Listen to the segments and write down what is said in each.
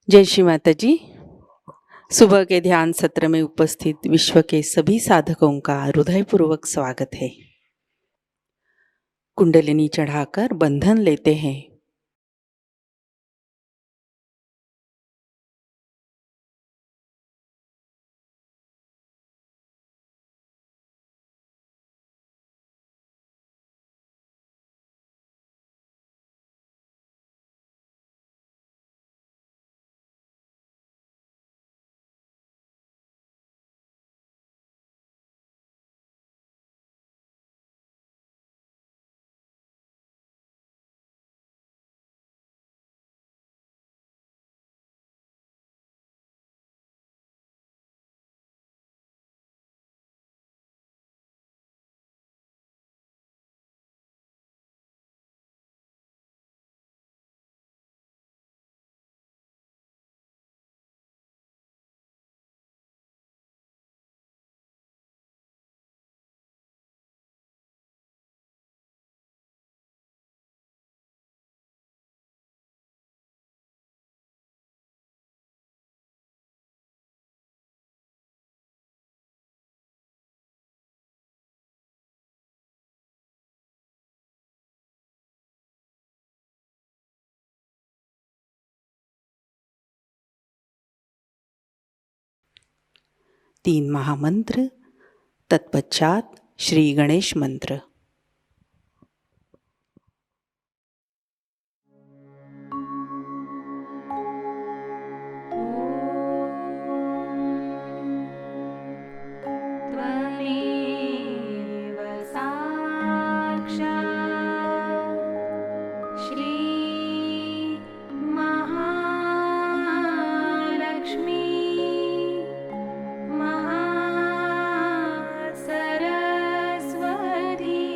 जय श्री माता जी। सुबह के ध्यान सत्र में उपस्थित विश्व के सभी साधकों का हृदयपूर्वक स्वागत है। कुंडलिनी चढ़ाकर बंधन लेते हैं। तीन महामंत्र, तत्पश्चात श्री गणेश मंत्र। त्वमेव साक्षात् श्री महालक्ष्मी महासरस्वती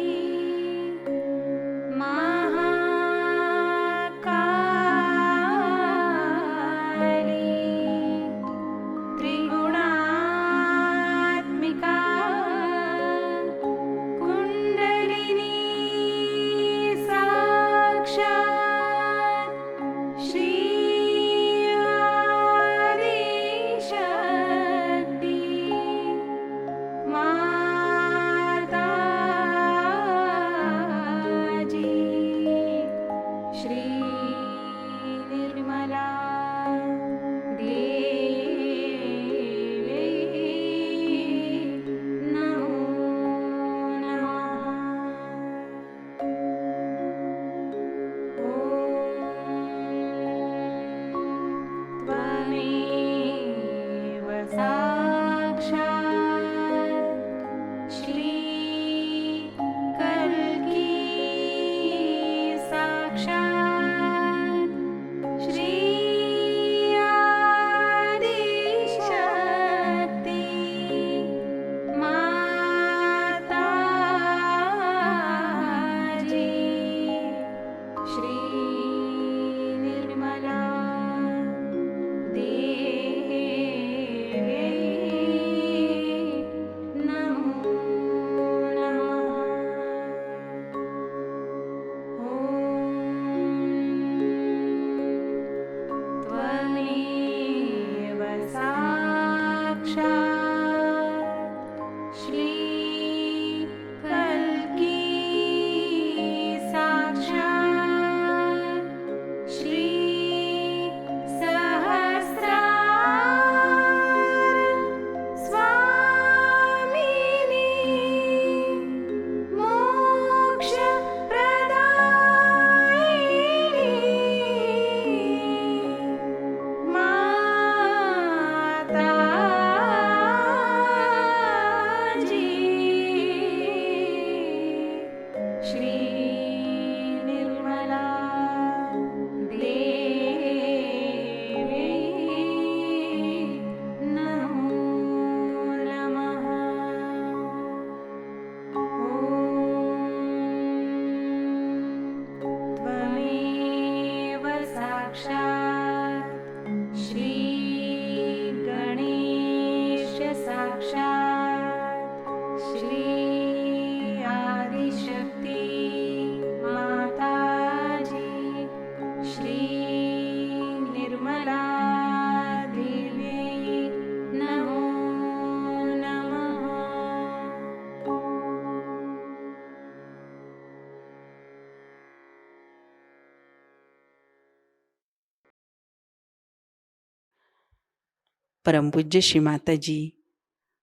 परम पूज्य श्री माता जी,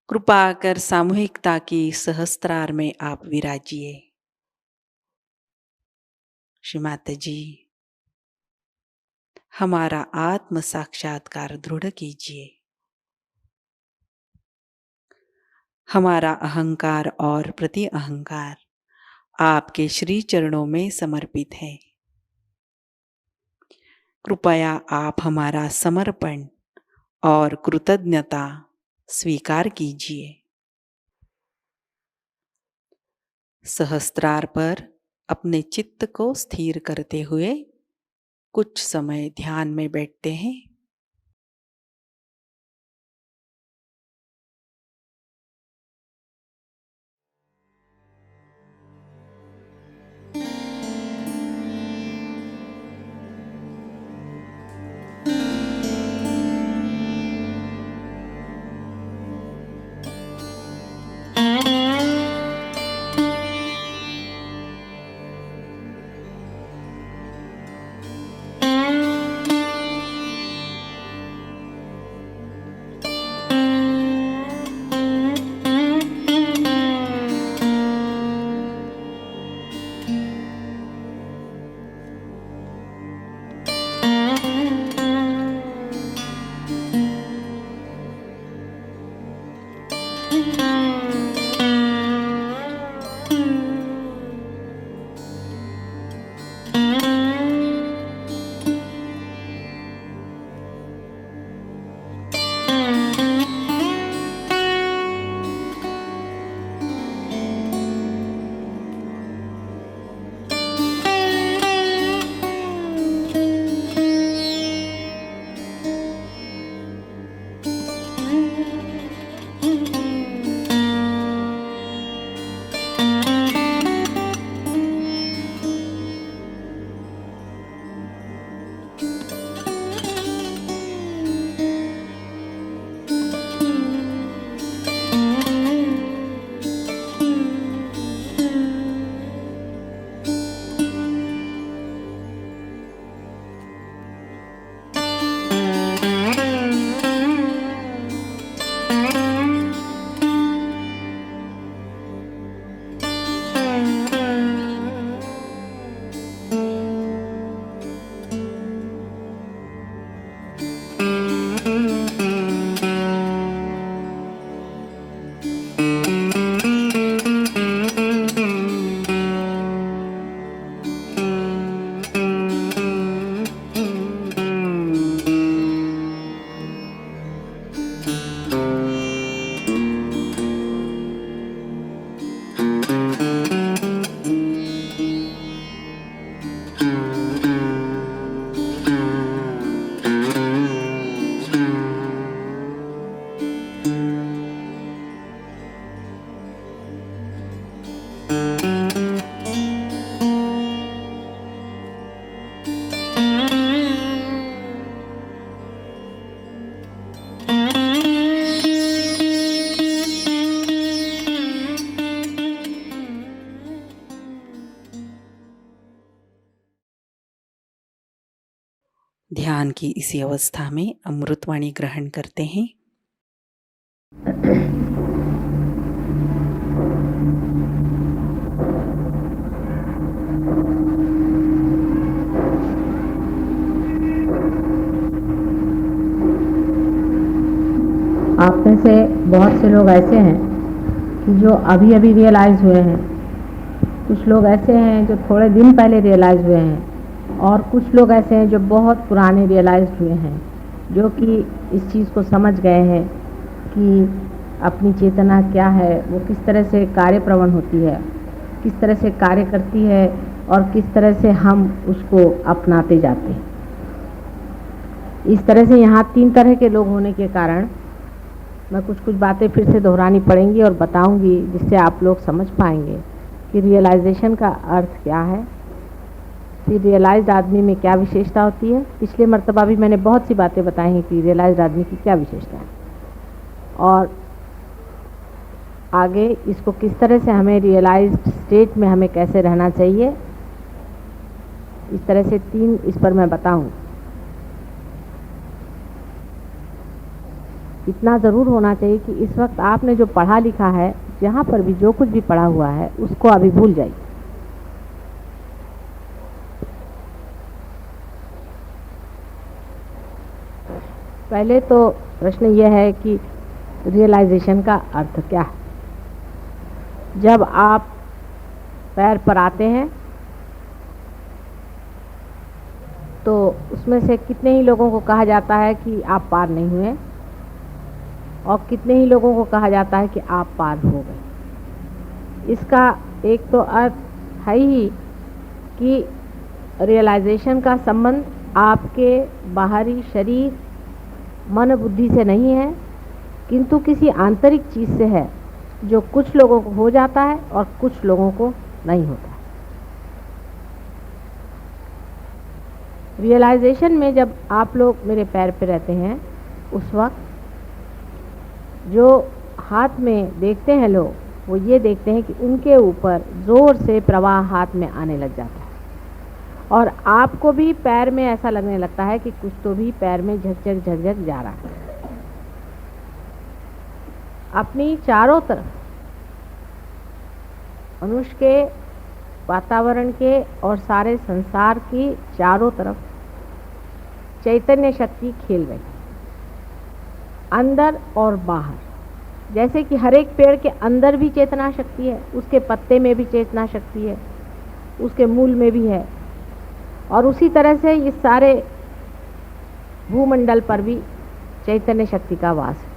कृपा कर सामूहिकता की सहस्त्रार में आप विराजिए। श्री माता जी, हमारा आत्म साक्षात्कार दृढ़ कीजिए। हमारा अहंकार और प्रति अहंकार आपके श्री चरणों में समर्पित है। कृपया आप हमारा समर्पण और कृतज्ञता स्वीकार कीजिए। सहस्त्रार पर अपने चित्त को स्थिर करते हुए कुछ समय ध्यान में बैठते हैं। ध्यान की इसी अवस्था में अमृतवाणी ग्रहण करते हैं। आप में से बहुत से लोग ऐसे हैं कि जो अभी अभी रियलाइज़ हुए हैं, कुछ लोग ऐसे हैं जो थोड़े दिन पहले रियलाइज़ हुए हैं, और कुछ लोग ऐसे हैं जो बहुत पुराने रियलाइज़ हुए हैं, जो कि इस चीज़ को समझ गए हैं कि अपनी चेतना क्या है, वो किस तरह से कार्य प्रवण होती है, किस तरह से कार्य करती है और किस तरह से हम उसको अपनाते जाते हैं। इस तरह से यहाँ 3 तरह के लोग होने के कारण मैं कुछ बातें फिर से दोहरानी पड़ेंगी और बताऊंगी, जिससे आप लोग समझ पाएंगे कि रियलाइजेशन का अर्थ क्या है, कि रियलाइज्ड आदमी में क्या विशेषता होती है। पिछले मर्तबा भी मैंने बहुत सी बातें बताई हैं कि रियलाइज्ड आदमी की क्या विशेषता है, और आगे इसको किस तरह से हमें रियलाइज्ड स्टेट में हमें कैसे रहना चाहिए, इस तरह से 3 इस पर मैं बताऊँ। इतना ज़रूर होना चाहिए कि इस वक्त आपने जो पढ़ा लिखा है, जहाँ पर भी जो कुछ भी पढ़ा हुआ है, उसको अभी भूल जाइए। पहले तो प्रश्न यह है कि रियलाइजेशन का अर्थ क्या है। जब आप पैर पर आते हैं तो उसमें से कितने ही लोगों को कहा जाता है कि आप पार नहीं हुए, और कितने ही लोगों को कहा जाता है कि आप पार हो गए। इसका एक तो अर्थ है ही कि रियलाइजेशन का संबंध आपके बाहरी शरीर मन बुद्धि से नहीं है, किंतु किसी आंतरिक चीज़ से है, जो कुछ लोगों को हो जाता है और कुछ लोगों को नहीं होता है। रियलाइजेशन में जब आप लोग मेरे पैर पे रहते हैं, उस वक्त जो हाथ में देखते हैं लोग, वो ये देखते हैं कि उनके ऊपर ज़ोर से प्रवाह हाथ में आने लग जाता है, और आपको भी पैर में ऐसा लगने लगता है कि कुछ तो भी पैर में झकझक झकझक जा रहा है। अपनी चारों तरफ मनुष्य के, वातावरण के और सारे संसार की चारों तरफ चैतन्य शक्ति खेल रही, अंदर और बाहर। जैसे कि हर एक पेड़ के अंदर भी चेतना शक्ति है, उसके पत्ते में भी चेतना शक्ति है, उसके मूल में भी है, और उसी तरह से इस सारे भूमंडल पर भी चैतन्य शक्ति का वास है।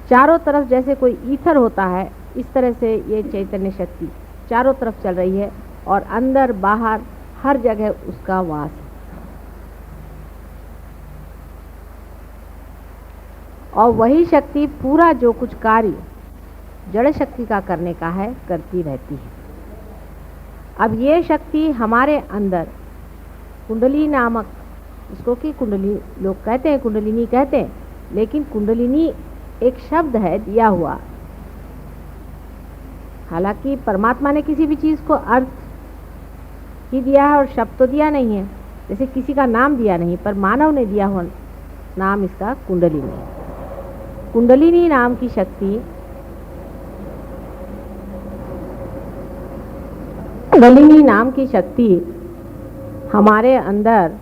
चारों तरफ जैसे कोई ईथर होता है, इस तरह से ये चैतन्य शक्ति चारों तरफ चल रही है, और अंदर बाहर हर जगह उसका वास है। और वही शक्ति पूरा जो कुछ कार्य जड़ शक्ति का करने का है, करती रहती है। अब ये शक्ति हमारे अंदर कुंडली नामक, इसको कि कुंडली लोग कहते हैं, कुंडलिनी कहते हैं, लेकिन कुंडलिनी एक शब्द है दिया हुआ। हालांकि परमात्मा ने किसी भी चीज़ को अर्थ ही दिया है और शब्द तो दिया नहीं है, जैसे किसी का नाम दिया नहीं, पर मानव ने दिया हुआ नाम इसका कुंडलिनी है। कुंडलिनी नाम की शक्ति, कुंडलिनी नाम की शक्ति हमारे अंदर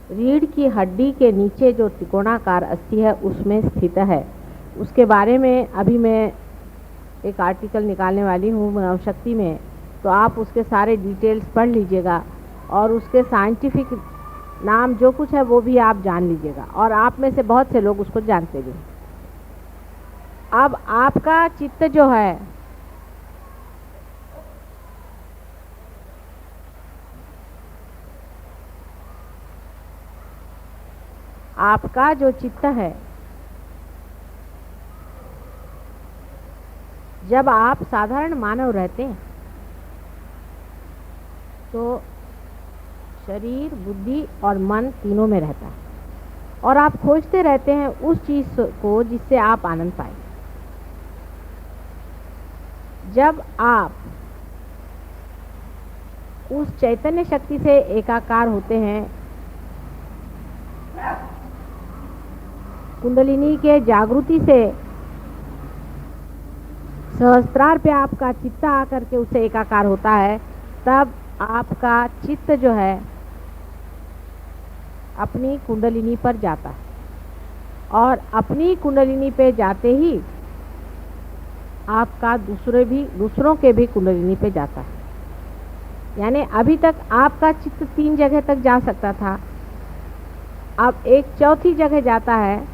रीढ़ की हड्डी के नीचे जो त्रिकोणाकार अस्थि है, उसमें स्थित है। उसके बारे में अभी मैं एक आर्टिकल निकालने वाली हूँ मनोशक्ति में, तो आप उसके सारे डिटेल्स पढ़ लीजिएगा, और उसके साइंटिफिक नाम जो कुछ है वो भी आप जान लीजिएगा, और आप में से बहुत से लोग उसको जानते भी। अब आपका चित्त जो है, आपका जो चित्त है, जब आप साधारण मानव रहते हैं तो शरीर, बुद्धि और मन तीनों में रहता है, और आप खोजते रहते हैं उस चीज़ को जिससे आप आनंद पाए। जब आप उस चैतन्य शक्ति से एकाकार होते हैं, कुंडलिनी के जागृति से सहस्त्रार पे आपका चित्त आकर के उससे एकाकार होता है, तब आपका चित्त जो है अपनी कुंडलिनी पर जाता है, और अपनी कुंडलिनी पे जाते ही आपका दूसरों के भी कुंडलिनी पे जाता है। यानी अभी तक आपका चित्त 3 जगह तक जा सकता था, अब एक चौथी जगह जाता है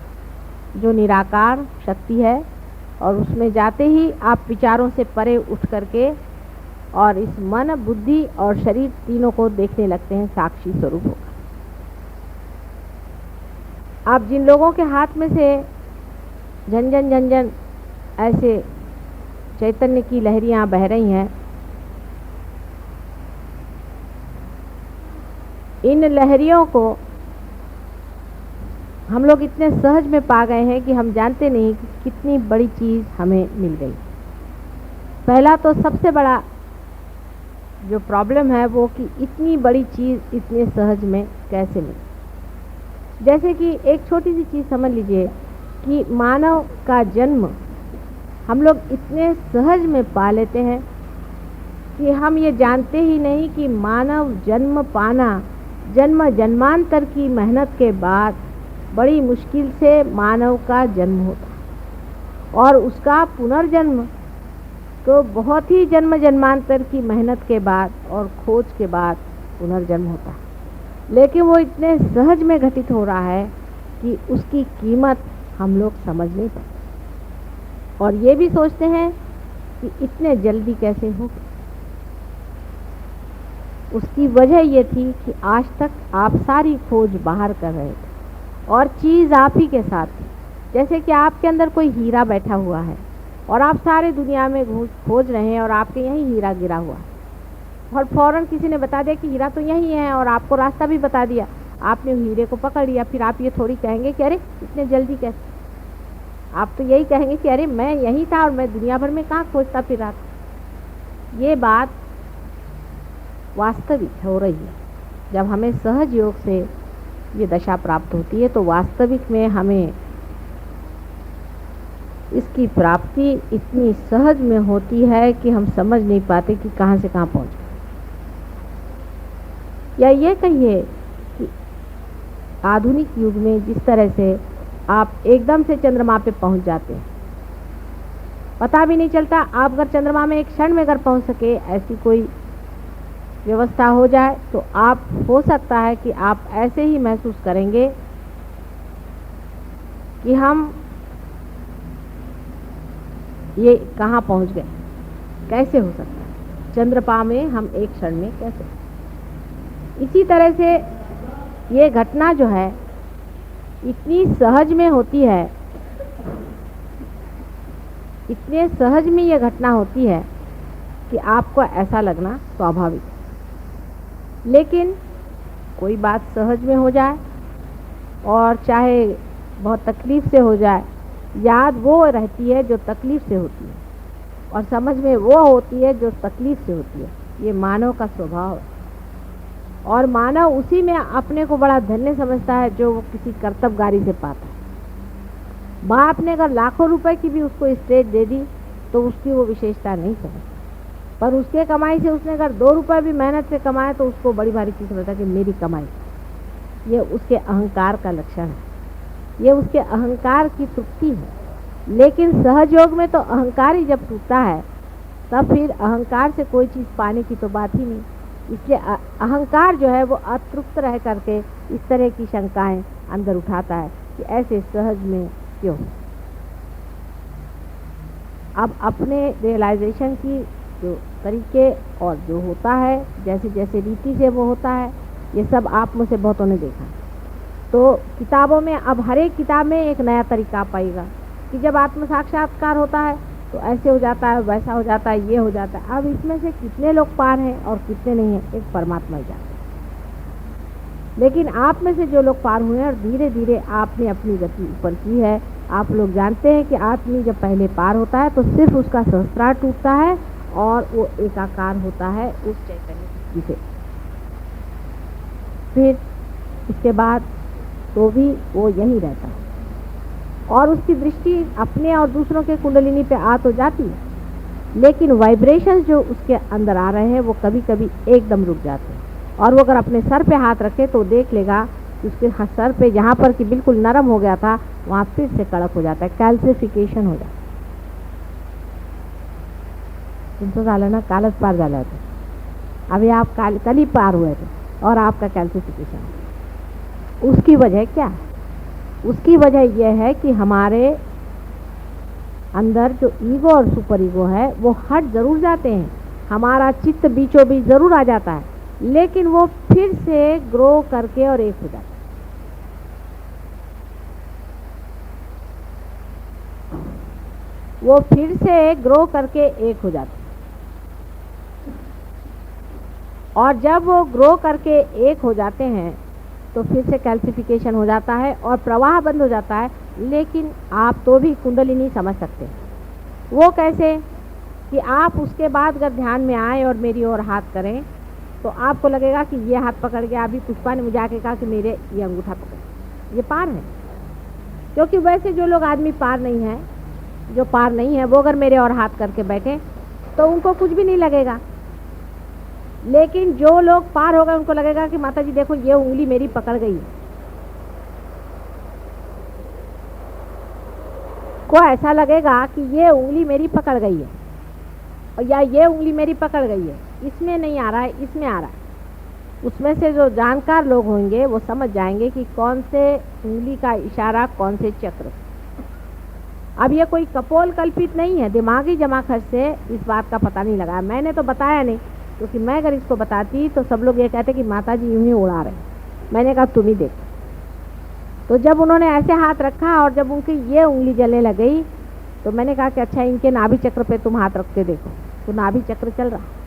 जो निराकार शक्ति है, और उसमें जाते ही आप विचारों से परे उठ करके और इस मन, बुद्धि और शरीर तीनों को देखने लगते हैं साक्षी स्वरूप होकर। आप जिन लोगों के हाथ में से झंझन झंझन ऐसे चैतन्य की लहरियां बह रही हैं, इन लहरियों को हम लोग इतने सहज में पा गए हैं कि हम जानते नहीं कि कितनी बड़ी चीज़ हमें मिल गई। पहला तो सबसे बड़ा जो प्रॉब्लम है वो कि इतनी बड़ी चीज़ इतने सहज में कैसे मिली। जैसे कि एक छोटी सी चीज़ समझ लीजिए कि मानव का जन्म हम लोग इतने सहज में पा लेते हैं कि हम ये जानते ही नहीं कि मानव जन्म पाना जन्म जन्मांतर की मेहनत के बाद बड़ी मुश्किल से मानव का जन्म होता है और उसका पुनर्जन्म तो बहुत ही जन्म जन्मांतर की मेहनत के बाद और खोज के बाद पुनर्जन्म होता है, लेकिन वो इतने सहज में घटित हो रहा है कि उसकी कीमत हम लोग समझ नहीं पाते और ये भी सोचते हैं कि इतने जल्दी कैसे हो। उसकी वजह ये थी कि आज तक आप सारी खोज बाहर कर रहे थे और चीज़ आप ही के साथ थी। जैसे कि आपके अंदर कोई हीरा बैठा हुआ है और आप सारे दुनिया में खोज रहे हैं और आपके यहीं हीरा गिरा हुआ है और फ़ौरन किसी ने बता दिया कि हीरा तो यहीं है और आपको रास्ता भी बता दिया, आपने हीरे को पकड़ लिया। फिर आप ये थोड़ी कहेंगे कि अरे इतने जल्दी कैसे, आप तो यही कहेंगे कि अरे मैं यहीं था और मैं दुनिया भर में कहाँ खोजता फिर रहा था। ये बात वास्तविक हो रही है। जब हमें सहज योग से ये दशा प्राप्त होती है तो वास्तविक में हमें इसकी प्राप्ति इतनी सहज में होती है कि हम समझ नहीं पाते कि कहाँ से कहाँ पहुँच गए। या ये कहिए कि आधुनिक युग में जिस तरह से आप एकदम से चंद्रमा पे पहुँच जाते हैं, पता भी नहीं चलता। आप अगर चंद्रमा में एक क्षण में अगर पहुँच सके, ऐसी कोई व्यवस्था हो जाए तो आप हो सकता है कि आप ऐसे ही महसूस करेंगे कि हम ये कहाँ पहुँच गए, कैसे हो सकता है चंद्रमा में हम एक क्षण में कैसे। इसी तरह से ये घटना जो है इतनी सहज में होती है, इतने सहज में ये घटना होती है कि आपको ऐसा लगना स्वाभाविक है। लेकिन कोई बात सहज में हो जाए और चाहे बहुत तकलीफ़ से हो जाए, याद वो रहती है जो तकलीफ़ से होती है और समझ में वो होती है जो तकलीफ़ से होती है। ये मानव का स्वभाव है और मानव उसी में अपने को बड़ा धन्य समझता है जो वो किसी कर्तव्यगारी से पाता है। बाप ने अगर लाखों रुपए की भी उसको स्टेट दे दी तो उसकी वो विशेषता नहीं समझता, पर उसके कमाई से उसने अगर 2 रुपए भी मेहनत से कमाए तो उसको बड़ी भारी चीज़ समझता है कि मेरी कमाई। ये उसके अहंकार का लक्षण है, ये उसके अहंकार की तृप्ति है। लेकिन सहयोग में तो अहंकार ही जब टूटता है तब फिर अहंकार से कोई चीज़ पाने की तो बात ही नहीं। इसलिए अहंकार जो है वो अतृप्त रह करके इस तरह की शंकाएं अंदर उठाता है कि ऐसे सहज में क्यों। अब अपने रियलाइजेशन की जो तरीके और जो होता है, जैसे जैसे रीति से वो होता है, ये सब आप मुझसे बहुतों ने देखा। तो किताबों में अब हर एक किताब में एक नया तरीका पाएगा कि जब आत्म साक्षात्कार होता है तो ऐसे हो जाता है, वैसा हो जाता है, ये हो जाता है। अब इसमें से कितने लोग पार हैं और कितने नहीं हैं, एक परमात्मा ही जानता है। लेकिन आप में से जो लोग पार हुए हैं और धीरे धीरे आपने अपनी गति ऊपर की है, आप लोग जानते हैं कि आदमी जब पहले पार होता है तो सिर्फ उसका सहस्त्रार टूटता है और वो एकाकार होता है उस चैतन्य से। फिर इसके बाद तो भी वो यहीं रहता है और उसकी दृष्टि अपने और दूसरों के कुंडलिनी पे आ तो जाती है, लेकिन वाइब्रेशंस जो उसके अंदर आ रहे हैं वो कभी कभी एकदम रुक जाते हैं। और वो अगर अपने सर पे हाथ रखे तो देख लेगा कि उसके सर पे जहाँ पर कि बिल्कुल नरम हो गया था वहाँ फिर से कड़क हो जाता है, कैल्सिफिकेशन हो जाता है। तुमको झालं ना, कालच पार झाला होता, अभी आप कल ही पार हुए थे और आपका कैल्सिफिकेशन। उसकी वजह क्या है? उसकी वजह यह है कि हमारे अंदर जो ईगो और सुपर ईगो है वो हट ज़रूर जाते हैं, हमारा चित्त बीचों बीच ज़रूर आ जाता है, लेकिन वो फिर से ग्रो करके और एक हो जाता है। वो फिर से ग्रो करके एक हो जाता है और जब वो ग्रो करके एक हो जाते हैं तो फिर से कैल्सिफिकेशन हो जाता है और प्रवाह बंद हो जाता है। लेकिन आप तो भी कुंडलिनी समझ सकते हैं। वो कैसे कि आप उसके बाद अगर ध्यान में आए और मेरी ओर हाथ करें तो आपको लगेगा कि ये हाथ पकड़ के, अभी पुष्पा ने मुझे आके कहा कि मेरे ये अंगूठा पकड़, ये पार है। क्योंकि वैसे जो लोग आदमी पार नहीं है, जो पार नहीं है, वो अगर मेरे और हाथ करके बैठे तो उनको कुछ भी नहीं लगेगा। लेकिन जो लोग पार हो गए उनको लगेगा कि माता जी देखो ये उंगली मेरी पकड़ गई है। को ऐसा लगेगा कि ये उंगली मेरी पकड़ गई है, और या ये उंगली मेरी पकड़ गई है, इसमें नहीं आ रहा है, इसमें आ रहा है। उसमें से जो जानकार लोग होंगे वो समझ जाएंगे कि कौन से उंगली का इशारा, कौन से चक्र। अब ये कोई कपोल कल्पित नहीं है, दिमागी जमाखर्च से इस बात का पता नहीं लगा। मैंने तो बताया नहीं, क्योंकि मैं अगर इसको बताती तो सब लोग ये कहते कि माता जी यूं ही उड़ा रहे। मैंने कहा तुम ही देखो। तो जब उन्होंने ऐसे हाथ रखा और जब उनकी ये उंगली जलने लग गई तो मैंने कहा कि अच्छा इनके नाभि चक्र पे तुम हाथ रख के देखो। तो नाभि चक्र चल रहा है।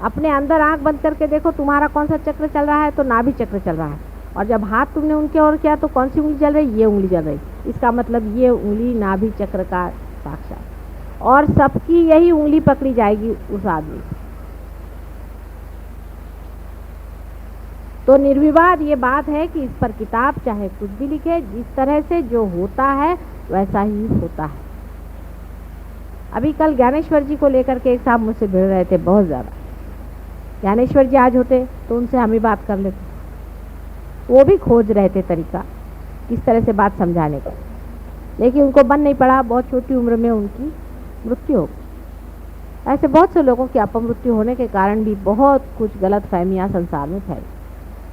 अपने अंदर आंख बंद करके देखो तुम्हारा कौन सा चक्र चल रहा है, तो नाभि चक्र चल रहा है। और जब हाथ तुमने उनके ओर किया तो कौन सी उंगली चल रही, ये उंगली चल रही। इसका मतलब ये उंगली नाभि चक्र का साक्षात, और सबकी यही उंगली पकड़ी जाएगी उस आदमी से। तो निर्विवाद ये बात है कि इस पर किताब चाहे कुछ भी लिखे, जिस तरह से जो होता है वैसा ही होता है। अभी कल ज्ञानेश्वर जी को लेकर के एक साहब मुझसे भिड़ रहे थे बहुत ज़्यादा। ज्ञानेश्वर जी आज होते तो उनसे हम ही बात कर लेते। वो भी खोज रहे थे तरीका किस तरह से बात समझाने का, लेकिन उनको बन नहीं पड़ा। बहुत छोटी उम्र में उनकी मृत्यु हो गई। ऐसे बहुत से लोगों की अपमृत्यु होने के कारण भी बहुत कुछ गलत फहमियाँ संसार में फैली,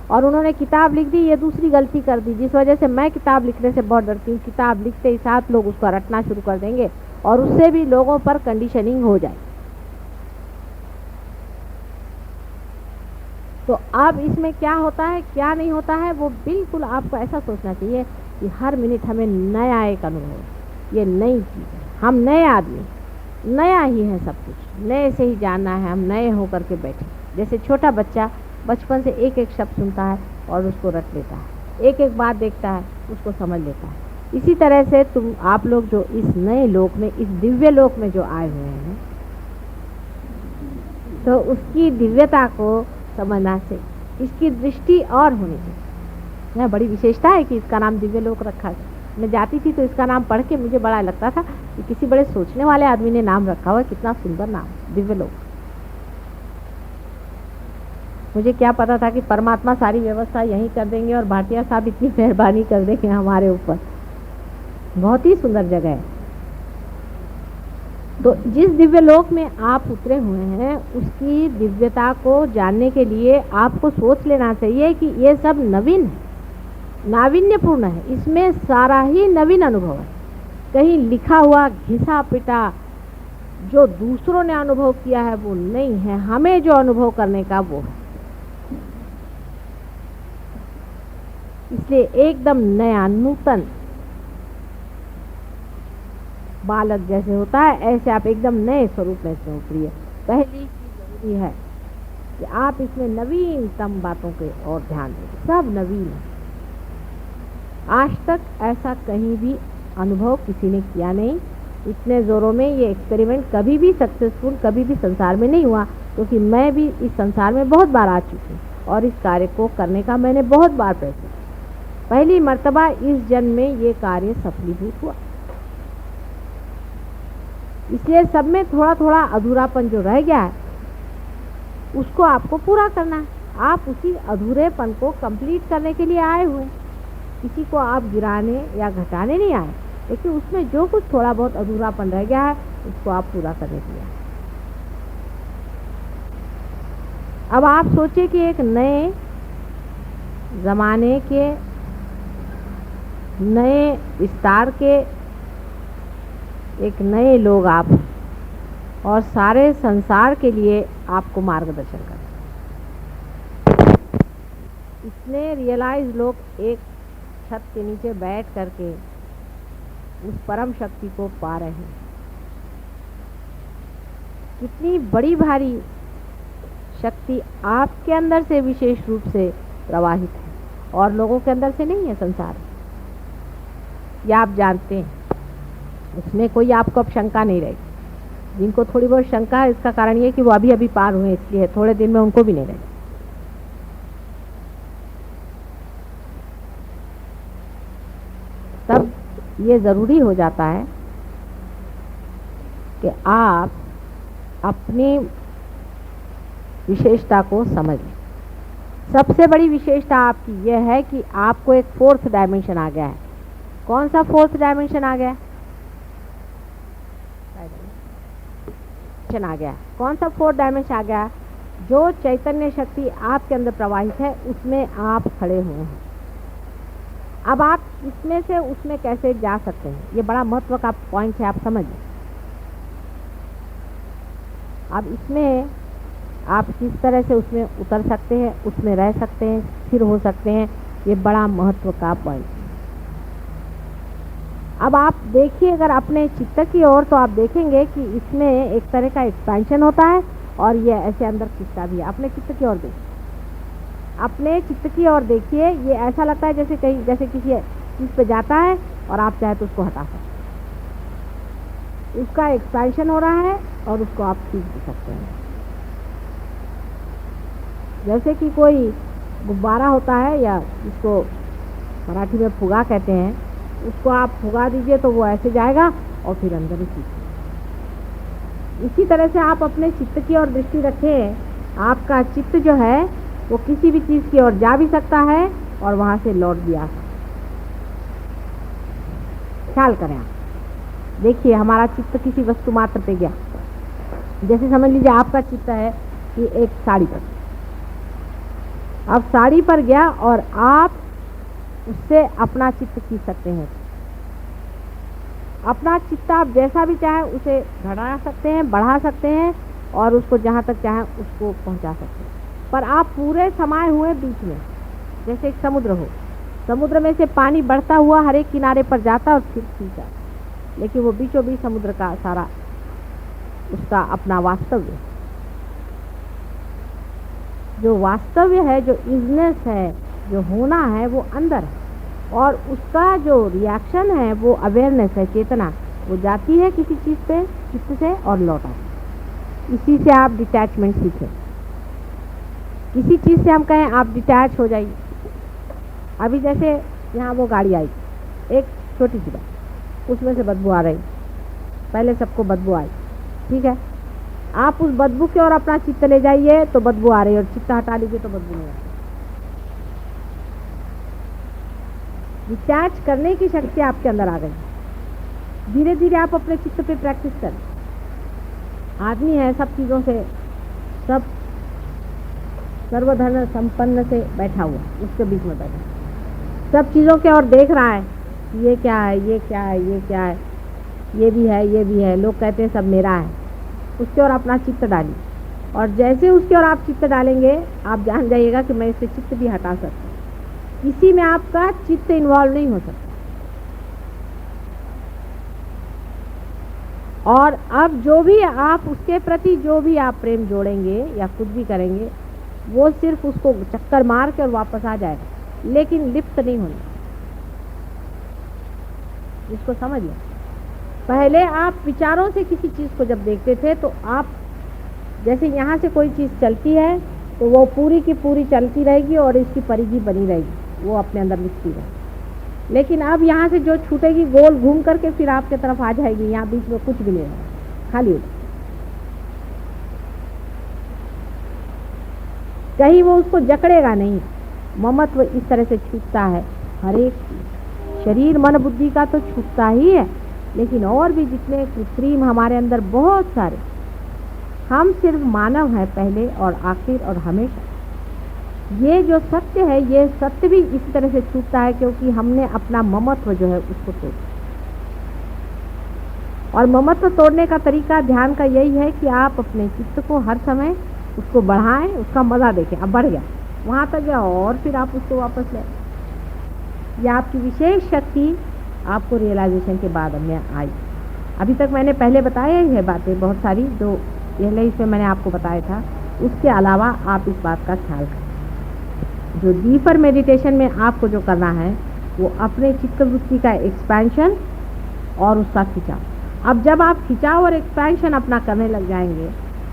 और उन्होंने किताब लिख दी। ये दूसरी गलती कर दी जिस वजह से मैं किताब लिखने से बहुत डरती हूँ। किताब लिखते ही साथ लोग उसको रटना शुरू कर देंगे और उससे भी लोगों पर कंडीशनिंग हो जाए। तो अब इसमें क्या होता है क्या नहीं होता है, वो बिल्कुल आपको ऐसा सोचना चाहिए कि हर मिनट हमें नया एक अनुभव, ये नई चीज़ है। हम नए आदमी, नया ही है सब कुछ, नए से ही जानना है। हम नए होकर के बैठे, जैसे छोटा बच्चा बचपन से एक एक शब्द सुनता है और उसको रट लेता है, एक एक बात देखता है उसको समझ लेता है। इसी तरह से आप लोग जो इस नए लोक में, इस दिव्य लोक में जो आए हुए हैं, तो उसकी दिव्यता को समझना से इसकी दृष्टि और होनी चाहिए। यह बड़ी विशेषता है कि इसका नाम दिव्य लोक रखा है। मैं जाती थी तो इसका नाम पढ़ के मुझे बड़ा लगता था कि किसी बड़े सोचने वाले आदमी ने नाम रखा हुआ है, कितना सुंदर नाम, दिव्य लोक। मुझे क्या पता था कि परमात्मा सारी व्यवस्था यहीं कर देंगे और भाटिया साहब इतनी मेहरबानी कर देंगे हमारे ऊपर। बहुत ही सुंदर जगह है। तो जिस दिव्य लोक में आप उतरे हुए हैं उसकी दिव्यता को जानने के लिए आपको सोच लेना चाहिए कि ये सब नवीन है, नावीन्यपूर्ण है। इसमें सारा ही नवीन अनुभव है। कहीं लिखा हुआ घिसा पिटा जो दूसरों ने अनुभव किया है वो नहीं है, हमें जो अनुभव करने का वो है। इसलिए एकदम नया, नूतन, बालक जैसे होता है ऐसे आप एकदम नए स्वरूप में से उतरिए। पहली चीज जरूरी है कि आप इसमें नवीनतम बातों के और ध्यान दें। सब नवीन है। आज तक ऐसा कहीं भी अनुभव किसी ने किया नहीं। इतने ज़ोरों में ये एक्सपेरिमेंट कभी भी सक्सेसफुल कभी भी संसार में नहीं हुआ, क्योंकि मैं भी इस संसार में बहुत बार आ चुकी हूँ और इस कार्य को करने का मैंने बहुत बार प्रयास किया। पहली मर्तबा इस जन्म में ये कार्य सफलीभूत हुआ। इसलिए सब में थोड़ा थोड़ा अधूरापन जो रह गया है उसको आपको पूरा करना है। आप उसी अधूरेपन को कंप्लीट करने के लिए आए हुए। किसी को आप गिराने या घटाने नहीं आए, लेकिन उसमें जो कुछ थोड़ा बहुत अधूरापन रह गया है उसको आप पूरा करने के लिए आए। अब आप सोचिए कि एक नए ज़माने के, नए विस्तार के एक नए लोग आप, और सारे संसार के लिए आपको मार्गदर्शन करें। इतने रियलाइज लोग एक छत के नीचे बैठ करके उस परम शक्ति को पा रहे हैं। कितनी बड़ी भारी शक्ति आपके अंदर से विशेष रूप से प्रवाहित है और लोगों के अंदर से नहीं है संसार। यह आप जानते हैं, उसमें कोई आपको अब शंका नहीं रहेगी। जिनको थोड़ी बहुत शंका है इसका कारण ये कि वो अभी अभी पार हुए, इसलिए थोड़े दिन में उनको भी नहीं रहेगी। ये ज़रूरी हो जाता है कि आप अपनी विशेषता को समझ लें। सबसे बड़ी विशेषता आपकी यह है कि आपको एक फोर्थ डायमेंशन आ गया है। कौन सा फोर्थ डायमेंशन आ गया? आ गया। कौन सा फोर्थ डायमेंशन आ गया? जो चैतन्य शक्ति आपके अंदर प्रवाहित है उसमें आप खड़े हुए हैं। अब आप इसमें से उसमें कैसे जा सकते हैं, ये बड़ा महत्व का पॉइंट है, आप समझिए। अब इसमें आप किस तरह से उसमें उतर सकते हैं, उसमें रह सकते हैं, स्थिर हो सकते हैं, ये बड़ा महत्व का पॉइंट। अब आप देखिए अगर अपने चित्त की ओर, तो आप देखेंगे कि इसमें एक तरह का एक्सपेंशन होता है और ये ऐसे अंदर खिंचता भी है। अपने चित्त की ओर देखिए, अपने चित्त की ओर देखिए, ये ऐसा लगता है जैसे कहीं, जैसे किसी चीज़ पे जाता है और आप चाहे तो उसको हटा सकते हैं। उसका एक्सपेंशन हो रहा है और उसको आप खींच भी सकते हैं। जैसे कि कोई गुब्बारा होता है, या इसको मराठी में फुगा कहते हैं, उसको आप फुगा दीजिए तो वो ऐसे जाएगा और फिर अंदर ही खींचेगा। इसी तरह से आप अपने चित्त की ओर दृष्टि रखें। आपका चित्त जो है वो किसी भी चीज़ की ओर जा भी सकता है और वहाँ से लौट भी आ सकता है। ख्याल करें आप, देखिए हमारा चित्त किसी वस्तु मात्र पे गया। जैसे समझ लीजिए आपका चित्त है कि एक साड़ी पर, अब साड़ी पर गया और आप उससे अपना चित्त खींच सकते हैं। अपना चित्त आप जैसा भी चाहे उसे घटा सकते हैं, बढ़ा सकते हैं और उसको जहाँ तक चाहे उसको पहुँचा सकते हैं। पर आप पूरे समाये हुए बीच में, जैसे एक समुद्र हो, समुद्र में से पानी बढ़ता हुआ हर एक किनारे पर जाता और फिर खींचा, लेकिन वो बीचों बीच समुद्र का सारा उसका अपना वास्तव्य, जो वास्तव्य है, जो इजनेस है, जो होना है, वो अंदर है। और उसका जो रिएक्शन है वो अवेयरनेस है, चेतना। वो जाती है किसी चीज़ पे चित्त से और लौट आती है। इसी से आप डिटैचमेंट सीखें। किसी चीज़ से हम कहें आप डिटैच हो जाइए। अभी जैसे यहाँ वो गाड़ी आई, एक छोटी सी बात, उसमें से बदबू आ रही, पहले सबको बदबू आई, ठीक है। आप उस बदबू की ओर अपना चित्त ले जाइए तो बदबू आ रही, और चित्त हटा लीजिए तो बदबू नहीं आ रही। डिटैच करने की शक्ति आपके अंदर आ गई। धीरे धीरे आप अपने चित्त पे प्रैक्टिस करें। आदमी है सब चीज़ों से, सब सर्वधन संपन्न से बैठा हुआ, उसके बीच में बैठा, सब चीज़ों के ओर देख रहा है, ये क्या है, ये क्या है, ये क्या है, ये भी है, ये भी है, लोग कहते हैं सब मेरा है। उसके ओर अपना चित्त डालिए, और जैसे उसके ओर आप चित्त डालेंगे आप जान जाइएगा कि मैं इससे चित्त भी हटा सकता हूँ। इसी में आपका चित्त इन्वॉल्व नहीं हो सकता। और अब जो भी आप उसके प्रति जो भी आप प्रेम जोड़ेंगे या कुछ भी करेंगे, वो सिर्फ उसको चक्कर मार कर वापस आ जाएगा, लेकिन लिप्त नहीं होना। इसको समझिए। पहले आप विचारों से किसी चीज़ को जब देखते थे तो आप जैसे यहाँ से कोई चीज़ चलती है तो वो पूरी की पूरी चलती रहेगी और इसकी परिधि बनी रहेगी, वो अपने अंदर लिखती रहेगी। लेकिन अब यहाँ से जो छूटेगी गोल घूम करके फिर आपके तरफ आ जाएगी, यहाँ बीच में कुछ भी नहीं रहेगा, खाली हो। कहीं वो उसको जकड़ेगा नहीं। ममत्व इस तरह से छूटता है। हर एक शरीर मन बुद्धि का तो छूटता ही है, लेकिन और भी जितने कृत्रिम हमारे अंदर बहुत सारे, हम सिर्फ मानव हैं पहले और आखिर और हमेशा। ये जो सत्य है, ये सत्य भी इसी तरह से छूटता है क्योंकि हमने अपना ममत्व जो है उसको तोड़ा। और ममत्व तोड़ने का तरीका ध्यान का यही है कि आप अपने चित्त को हर समय उसको बढ़ाएं, उसका मज़ा देखें। अब बढ़ गया, वहाँ तक गया और फिर आप उसको वापस लें। यह आपकी विशेष शक्ति आपको रियलाइजेशन के बाद में आई। अभी तक मैंने पहले बताया ही है बातें बहुत सारी, जो पहले इसमें मैंने आपको बताया था। उसके अलावा आप इस बात का ख्याल करें, जो डीपर मेडिटेशन में आपको जो करना है वो अपने चित्तवृत्ति का एक्सपेंशन और उसका खिंचाव। अब जब आप खिंचाव और एक्सपेंशन अपना करने लग जाएंगे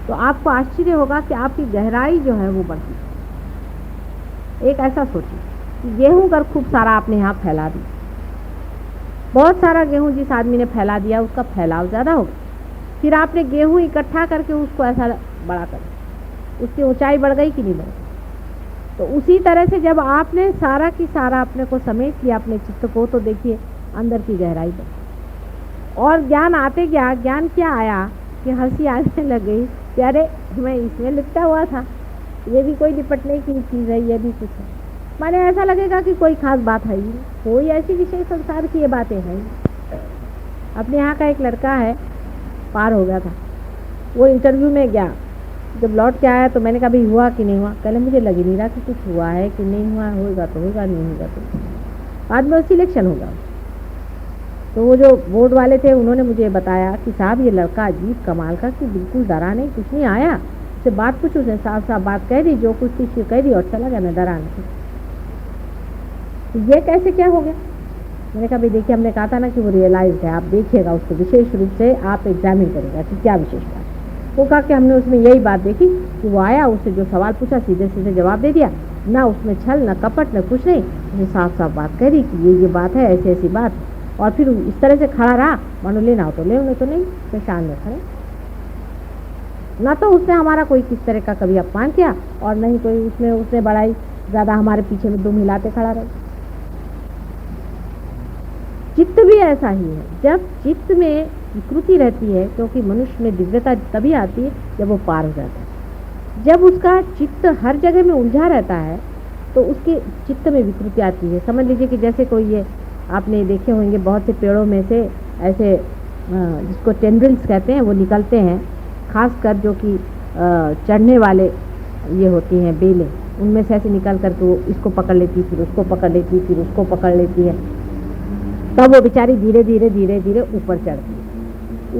तो आपको आश्चर्य होगा कि आपकी गहराई जो है वो बढ़ती है। एक ऐसा सोचिए कि गेहूं अगर खूब सारा आपने यहाँ फैला दी, बहुत सारा गेहूँ जिस आदमी ने फैला दिया उसका फैलाव ज़्यादा हो गया। फिर आपने गेहूँ इकट्ठा करके उसको ऐसा बड़ा कर दिया, उसकी ऊंचाई बढ़ गई कि नहीं बढ़ गई। तो उसी तरह से जब आपने सारा की सारा अपने को समेट लिया अपने चित्त को, तो देखिए अंदर की गहराई बढ़ी और ज्ञान आते गया। ज्ञान क्या आया कि हंसी आने लग गई कि अरे मैं इसमें लिपटा हुआ था, ये भी कोई निपटने की चीज़ है, ये भी कुछ है। माने ऐसा लगेगा कि कोई खास बात है ही नहीं, कोई ऐसी विषय संसार की ये बातें हैं ही। अपने यहाँ का एक लड़का है, पार हो गया था, वो इंटरव्यू में गया, जब लौट के आया तो मैंने कहा भाई हुआ कि नहीं हुआ, कहले मुझे लग ही नहीं रहा कि कुछ हुआ है कि नहीं हुआ, होगा तो होगा, नहीं होगा तो। बाद में वो सिलेक्शन होगा। तो वो जो बोर्ड वाले थे उन्होंने मुझे बताया कि साहब ये लड़का अजीब कमाल का, कि बिल्कुल डरा नहीं, कुछ नहीं आया, उससे बात पूछो, उसने साफ साफ बात कह दी, जो कुछ थी कह दी और चला गया, मैं डरा नहीं। तो ये कैसे क्या हो गया? मैंने कहा भाई देखिए, हमने कहा था ना कि वो रियलाइज है, आप देखिएगा उसको विशेष रूप से, आप एग्जामिन करेगा कि क्या विशेष बात। वो कहा कि हमने उसमें यही बात देखी कि वो आया, उससे जो सवाल पूछा सीधे सीधे जवाब दे दिया, ना उसमें छल न कपट न कुछ नहीं, उसने साफ साफ बात कह दी कि ये बात है, ऐसी ऐसी बात। और फिर इस तरह से खड़ा रहा, मानो लेना हो तो ले, उन्हें तो नहीं, तो शान में खड़े। ना तो उसने हमारा कोई किस तरह का कभी अपमान किया और नहीं कोई उसने बड़ाई ज़्यादा हमारे पीछे में दुम हिलाते खड़ा रहे। चित्त भी ऐसा ही है, जब चित्त में विकृति रहती है, क्योंकि मनुष्य में दिव्यता तभी आती है जब वो पार हो जाता है। जब उसका चित्त हर जगह में उलझा रहता है तो उसके चित्त में विकृति आती है। समझ लीजिए कि जैसे कोई, ये आपने देखे होंगे बहुत से पेड़ों में से ऐसे जिसको टेंड्रिल्स कहते हैं वो निकलते हैं, खासकर जो कि चढ़ने वाले ये होती हैं बेलें, उनमें से ऐसे निकल करके वो इसको पकड़ लेती, फिर उसको पकड़ लेती, फिर उसको पकड़ लेती है, तब वो बेचारी धीरे धीरे धीरे धीरे ऊपर चढ़ती है।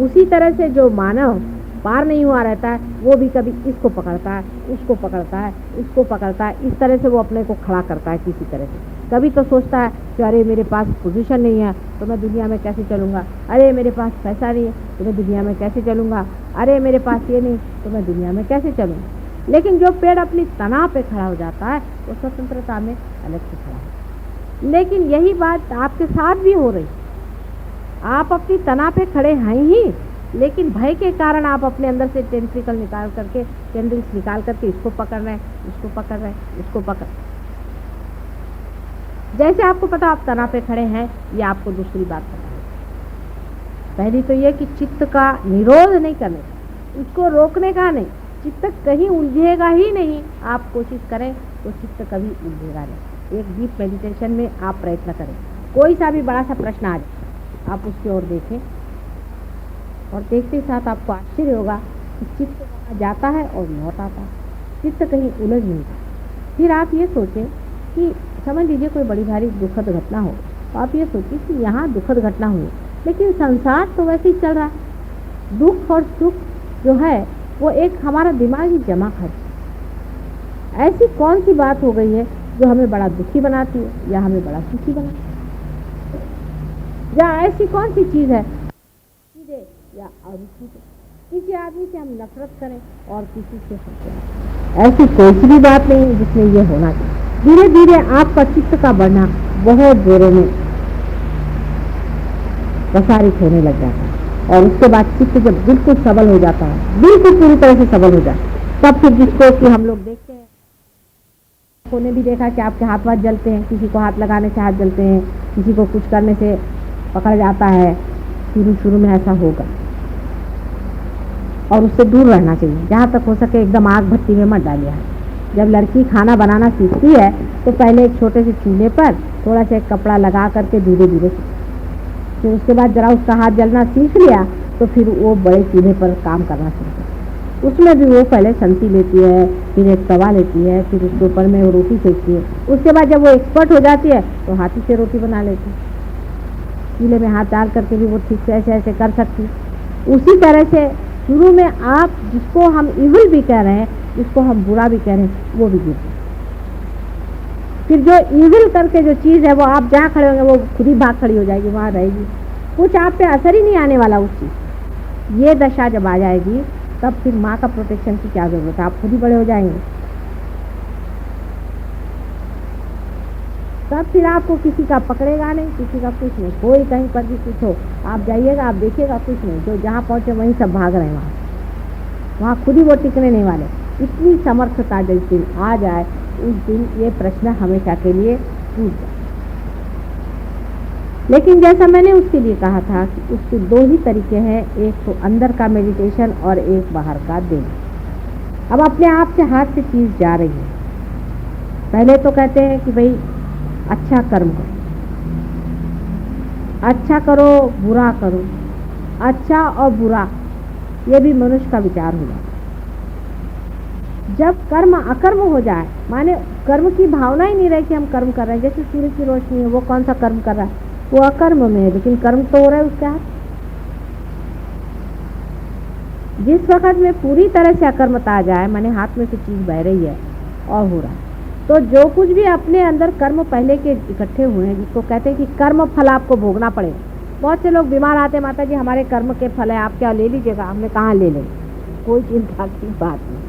उसी तरह से जो मानव पार नहीं हुआ रहता है, वो भी कभी इसको पकड़ता है, उसको पकड़ता है, इसको पकड़ता है, इस तरह से वो अपने को खड़ा करता है किसी तरह से। कभी तो सोचता है कि अरे मेरे पास पोजीशन नहीं है तो मैं दुनिया में कैसे चलूँगा, अरे मेरे पास पैसा नहीं है तो मैं दुनिया में कैसे चलूँगा, अरे मेरे पास ये नहीं तो मैं दुनिया में कैसे चलूँगा। लेकिन जो पेड़ अपनी तना पे खड़ा हो जाता है वो स्वतंत्रता में अलग से खड़ा है। लेकिन यही बात आपके साथ भी हो रही, आप अपनी तना पे खड़े हैं ही, लेकिन भय के कारण आप अपने अंदर से टेंट्रिकल निकाल करके, टेंड्रिल्स निकाल करके इसको पकड़ रहे हैं, इसको पकड़ रहे हैं, इसको पकड़। जैसे आपको पता आप तना पे खड़े हैं, ये आपको दूसरी बात पता है। पहली तो ये कि चित्त का निरोध नहीं करने का, उसको रोकने का नहीं, चित्त कहीं उलझेगा ही नहीं। आप कोशिश करें तो चित्त कभी उलझेगा नहीं। एक डीप मेडिटेशन में आप प्रयत्न करें, कोई सा भी बड़ा सा प्रश्न आ जाए आप उसकी ओर देखें और देखते साथ आपको आश्चर्य होगा कि चित्त वहाँ जाता है और लौट आता है, चित्त कहीं उलझ नहीं जाता। फिर आप ये सोचें कि समझ लीजिए कोई बड़ी भारी दुखद घटना हो, तो आप ये सोचिए कि यहाँ दुखद घटना हुई, लेकिन संसार तो वैसे ही चल रहा है। दुख और सुख जो है वो एक हमारा दिमागी जमा खर्च। ऐसी कौन सी बात हो गई है जो हमें बड़ा दुखी बनाती है या हमें बड़ा सुखी बनाती है, या ऐसी कौन सी चीज़ है या अरुचि से, किसी आदमी से हम नफरत करें और किसी से हंसें। ऐसी कोई सी भी बात नहीं है जिसमें ये होना चाहिए। धीरे धीरे आपका चित्त का बढ़ना बहुत जोरों में प्रसारित होने लग जाता है और उसके बाद चित्त जब बिल्कुल सबल हो जाता है, बिल्कुल पूरी तरह से सबल हो जाता है, तब फिर जिसको कि हम लोग देखते हैं, उन्होंने भी देखा कि आपके हाथ वाथ जलते हैं, किसी को हाथ लगाने से हाथ जलते हैं, किसी को कुछ करने से पकड़ जाता है। शुरू में ऐसा होगा और उससे दूर रहना चाहिए, जहाँ तक हो सके एकदम आग भट्टी में मत डालिए। जब लड़की खाना बनाना सीखती है तो पहले एक छोटे से चूल्हे पर थोड़ा सा एक कपड़ा लगा करके धीरे धीरे, फिर उसके बाद जरा उसका हाथ जलना सीख लिया तो फिर वो बड़े चूल्हे पर काम करना सीखती है। उसमें भी वो पहले संती लेती है, फिर एक तवा लेती है, फिर उसके ऊपर में वो रोटी सेकती है। उसके बाद जब वो एक्सपर्ट हो जाती है तो हाथी से रोटी बना लेती है, चूल्हे में हाथ डाल करके भी वो ठीक से ऐसे ऐसे कर सकती। उसी तरह से शुरू में आप जिसको हम इविल भी कह रहे हैं, जिसको हम बुरा भी कह रहे हैं, वो भी गिर, फिर जो इविल करके जो चीज़ है वो आप जहाँ खड़े होंगे वो खुद ही भाग खड़ी हो जाएगी, वहाँ रहेगी, कुछ आप पे असर ही नहीं आने वाला उस चीज़। ये दशा जब आ जाएगी तब फिर माँ का प्रोटेक्शन की क्या ज़रूरत है, आप खुद ही बड़े हो जाएंगे। तब फिर आपको किसी का पकड़ेगा नहीं, किसी का कुछ नहीं, कोई कहीं पर भी कुछ हो आप जाइएगा, आप देखिएगा कुछ नहीं, जो जहाँ पहुँचे वहीं सब भाग रहे हैं, वहाँ खुद ही वो टिकने नहीं वाले। इतनी समर्थता जिस दिन आ जाए उस दिन ये प्रश्न हमेशा के लिए टूट जाए। लेकिन जैसा मैंने उसके लिए कहा था कि उसके दो ही तरीके हैं, एक तो अंदर का मेडिटेशन और एक बाहर का देना। अब अपने आप से हाथ से चीज़ जा रही है। पहले तो कहते हैं कि भाई अच्छा कर्म करो, अच्छा करो बुरा करो, अच्छा और बुरा ये भी मनुष्य का विचार हो जाए। जब कर्म अकर्म हो जाए, माने कर्म की भावना ही नहीं रहे कि हम कर्म कर रहे हैं, जैसे सूर्य की रोशनी है, वो कौन सा कर्म कर रहा है, वो अकर्म में है, लेकिन कर्म तो हो रहा है उसके हाथ। जिस वक्त में पूरी तरह से अकर्मता आ जाए, माने हाथ में से चीज बह रही है और हो रहा है, तो जो कुछ भी अपने अंदर कर्म पहले के इकट्ठे हुए हैं, जिसको कहते हैं कि कर्म फल आपको भोगना पड़ेगा। बहुत से लोग बीमार आते हैं, माता जी हमारे कर्म के फल है, आप क्या ले लीजिएगा। हमने कहाँ ले लें, कोई चिंता की बात नहीं।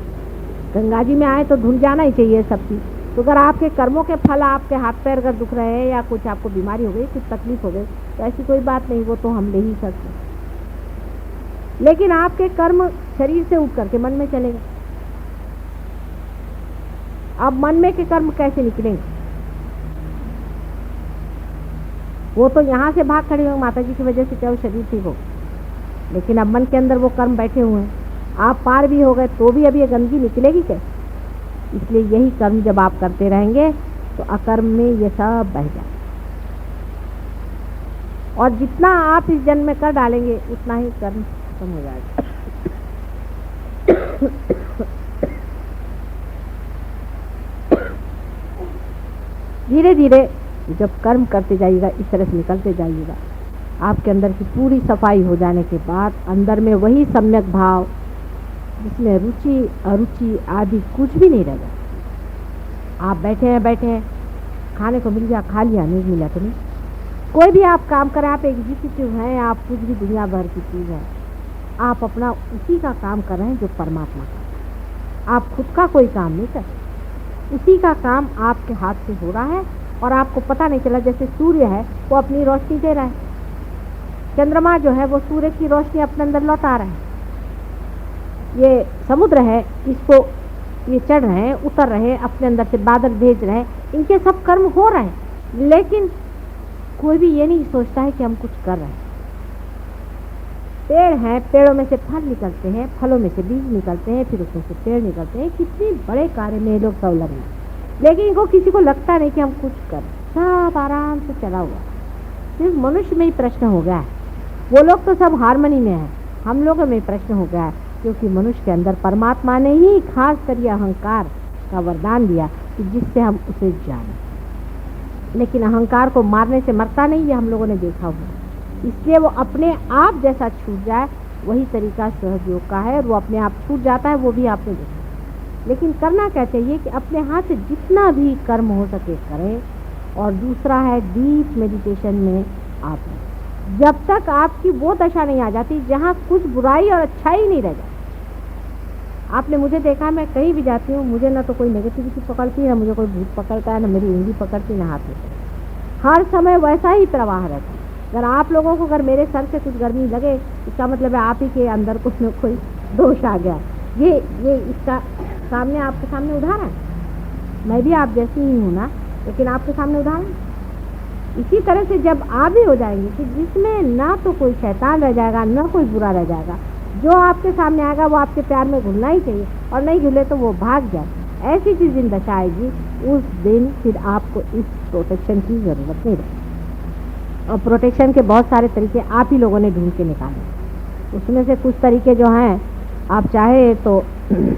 गंगा जी में आए तो धुल जाना ही चाहिए सब चीज़। तो अगर आपके कर्मों के फल, आपके हाथ पैर अगर दुख रहे हैं या कुछ आपको बीमारी हो गई, कुछ तकलीफ हो गई, तो ऐसी कोई बात नहीं, वो तो हम ले ही सकते हैं। लेकिन आपके कर्म शरीर से उठ करके मन में चलेगा। अब मन में के कर्म कैसे निकलेंगे? वो तो यहाँ से भाग खड़े होंगे, माता जी की वजह से चाहे शरीर ठीक हो, लेकिन अब मन के अंदर वो कर्म बैठे हुए हैं। आप पार भी हो गए तो भी अब ये गंदगी निकलेगी कैसे? इसलिए यही कर्म जब आप करते रहेंगे तो अकर्म में ये सब बह जाए, और जितना आप इस जन्म में कर डालेंगे उतना ही कर्म खत्म हो जाएगा। धीरे धीरे जब कर्म करते जाइएगा, इस तरह से निकलते जाइएगा, आपके अंदर की पूरी सफाई हो जाने के बाद अंदर में वही सम्यक भाव, जिसमें रुचि अरुचि आदि कुछ भी नहीं रहेगा। आप बैठे हैं, खाने को मिल गया खा लिया, नहीं मिला तो नहीं। कोई भी आप काम करें, आप एग्जीक्यूटिव हैं, आप कुछ भी दुनिया भर की चीज़ है, आप अपना उसी का काम कर रहे हैं जो परमात्मा का। आप खुद का कोई काम नहीं कर, उसी का काम आपके हाथ से हो रहा है और आपको पता नहीं चला। जैसे सूर्य है वो अपनी रोशनी दे रहा है, चंद्रमा जो है वो सूर्य की रोशनी अपने अंदर लौटा रहा है, ये समुद्र है इसको ये चढ़ रहे हैं, उतर रहे हैं, अपने अंदर से बादल भेज रहे हैं, इनके सब कर्म हो रहे हैं, लेकिन कोई भी ये नहीं सोचता है कि हम कुछ कर रहे हैं। पेड़ हैं, पेड़ों में से फल निकलते हैं, फलों में से बीज निकलते हैं, फिर उसमें से पेड़ निकलते हैं। कितने बड़े कार्य में ये लोग सब लगे, लेकिन इनको किसी को लगता नहीं कि हम कुछ कर, सब आराम से चला हुआ। सिर्फ मनुष्य में ही प्रश्न हो गया है, वो लोग तो सब हारमोनी में है, हम लोगों में प्रश्न हो गया है, क्योंकि मनुष्य के अंदर परमात्मा ने ही खास कर ये अहंकार का वरदान दिया कि जिससे हम उसे जाने। लेकिन अहंकार को मारने से मरता नहीं, ये हम लोगों ने देखा हुआ, इसलिए वो अपने आप जैसा छूट जाए वही तरीका सहयोग का है, वो अपने आप छूट जाता है, वो भी आपने देखा। लेकिन करना क्या चाहिए कि अपने हाथ से जितना भी कर्म हो सके करें, और दूसरा है डीप मेडिटेशन में आप, जब तक आपकी वो दशा नहीं आ जाती जहाँ कुछ बुराई और अच्छाई नहीं रह जाती। आपने मुझे देखा, मैं कहीं भी जाती हूँ, मुझे ना तो कोई नेगेटिविटी पकड़ती है, ना मुझे कोई भूत पकड़ता है, ना मेरी उंगली पकड़ती, ना हाथ में, हर समय वैसा ही प्रवाह रहता है। अगर आप लोगों को अगर मेरे सर से कुछ गर्मी लगे, इसका मतलब है आप ही के अंदर कुछ न कोई दोष आ गया। ये इसका सामने आपके सामने उदाहरण है, मैं भी आप जैसी ही हूँ ना, लेकिन आपके सामने उदाहरण। इसी तरह से जब आप भी हो जाएंगे कि जिसमें ना तो कोई शैतान रह जाएगा, ना कोई बुरा रह जाएगा, जो आपके सामने आएगा वो आपके प्यार में घुलना ही चाहिए, और नहीं घुले तो वो भाग जाए, ऐसी चीज़ दिन दशा आएगी, उस दिन फिर आपको इस प्रोटेक्शन की ज़रूरत नहीं रहेगी। और प्रोटेक्शन के बहुत सारे तरीके आप ही लोगों ने ढूंढ के निकाले, उसमें से कुछ तरीके जो हैं आप चाहे तो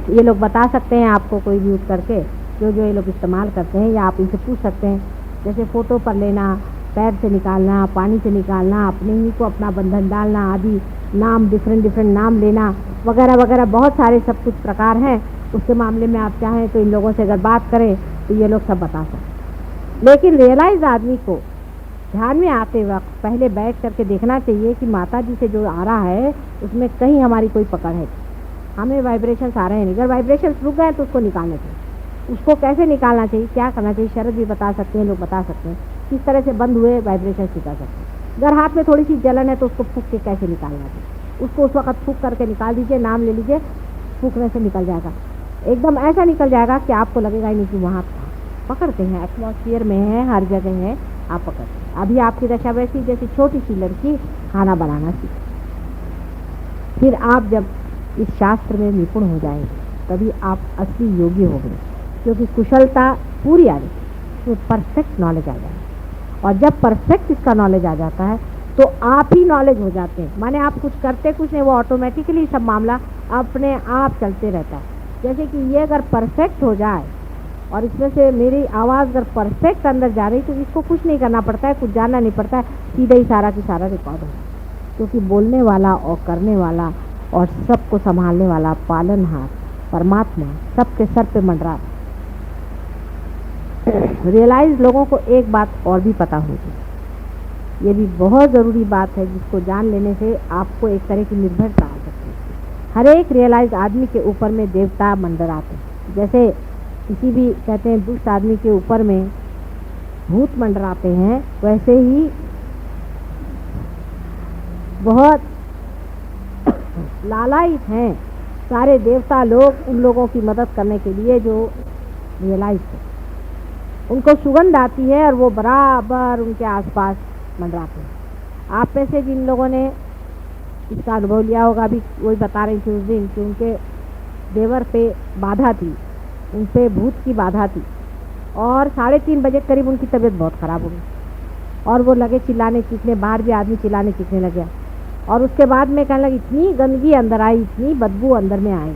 ये लोग बता सकते हैं आपको, कोई भी उठ करके जो ये लोग इस्तेमाल करते हैं, या आप इनसे पूछ सकते हैं। जैसे फ़ोटो पर लेना, पैर से निकालना, पानी से निकालना, अपने ही को अपना बंधन डालना आदि, नाम डिफरेंट नाम लेना वगैरह वगैरह, बहुत सारे सब कुछ प्रकार हैं। उसके मामले में आप चाहें तो इन लोगों से अगर बात करें तो ये लोग सब बता सकते। लेकिन रियलाइज आदमी को ध्यान में आते वक्त पहले बैठ करके देखना चाहिए कि माता जी से जो आ रहा है उसमें कहीं हमारी कोई पकड़ है, हमें वाइब्रेशंस आ रहे हैं नहीं। अगर वाइब्रेशंस रुक गए तो उसको निकालना चाहिए। उसको कैसे निकालना चाहिए, क्या करना चाहिए, शरद भी बता सकते हैं, लोग बता सकते हैं किस तरह से बंद हुए वाइब्रेशन सिखा सकते हैं। अगर हाथ में थोड़ी सी जलन है तो उसको फूंक के कैसे निकालना चाहिए, उसको उस वक्त फूंक करके निकाल दीजिए, नाम ले लीजिए, फूंकने से निकल जाएगा, एकदम ऐसा निकल जाएगा कि आपको लगेगा ही नहीं कि वहाँ था। पकड़ते हैं, एटमॉस्फेयर में है, हर जगह है, आप पकड़ते हैं। अभी आपकी दशा वैसी जैसी छोटी सी लड़की खाना बनाना सीखे। फिर आप जब इस शास्त्र में निपुण हो जाएंगे तभी आप असली योगी होंगे, क्योंकि कुशलता पूरी आ जाती है, तो परफेक्ट नॉलेज आ जाएगा। और जब परफेक्ट इसका नॉलेज आ जाता है तो आप ही नॉलेज हो जाते हैं, माने आप कुछ करते कुछ नहीं, वो ऑटोमेटिकली सब मामला अपने आप चलते रहता है। जैसे कि ये अगर परफेक्ट हो जाए और इसमें से मेरी आवाज़ अगर परफेक्ट अंदर जा रही तो इसको कुछ नहीं करना पड़ता है, कुछ जानना नहीं पड़ता है, सीधे ही सारा की सारा रिकॉर्ड हो, क्योंकि बोलने वाला और करने वाला और सबको संभालने वाला पालनहार परमात्मा सबके सर पे मंडरा। रियलाइज लोगों को एक बात और भी पता होगी, ये भी बहुत ज़रूरी बात है जिसको जान लेने से आपको एक तरह की निर्भरता आ सकती है। हर एक रियलाइज आदमी के ऊपर में देवता मंडराते हैं, जैसे किसी भी कहते हैं दुष्ट आदमी के ऊपर में भूत मंडराते हैं, वैसे ही बहुत लालायित हैं सारे देवता लोग उन लोगों की मदद करने के लिए जो रियलाइज है। उनको सुगंध आती है और वो बराबर उनके आसपास मंडराते हैं। आप में से जिन लोगों ने इसका अनुभव लिया होगा, अभी वही बता रही थी उस दिन कि उनके देवर पे बाधा थी, उन पे भूत की बाधा थी और 3:30 बजे करीब उनकी तबीयत बहुत ख़राब हो गई और वो लगे चिल्लाने चीखने, बाहर भी आदमी चिल्लाने चीखने लग गया। और उसके बाद में कहने लगी इतनी गंदगी अंदर आई, इतनी बदबू अंदर में आई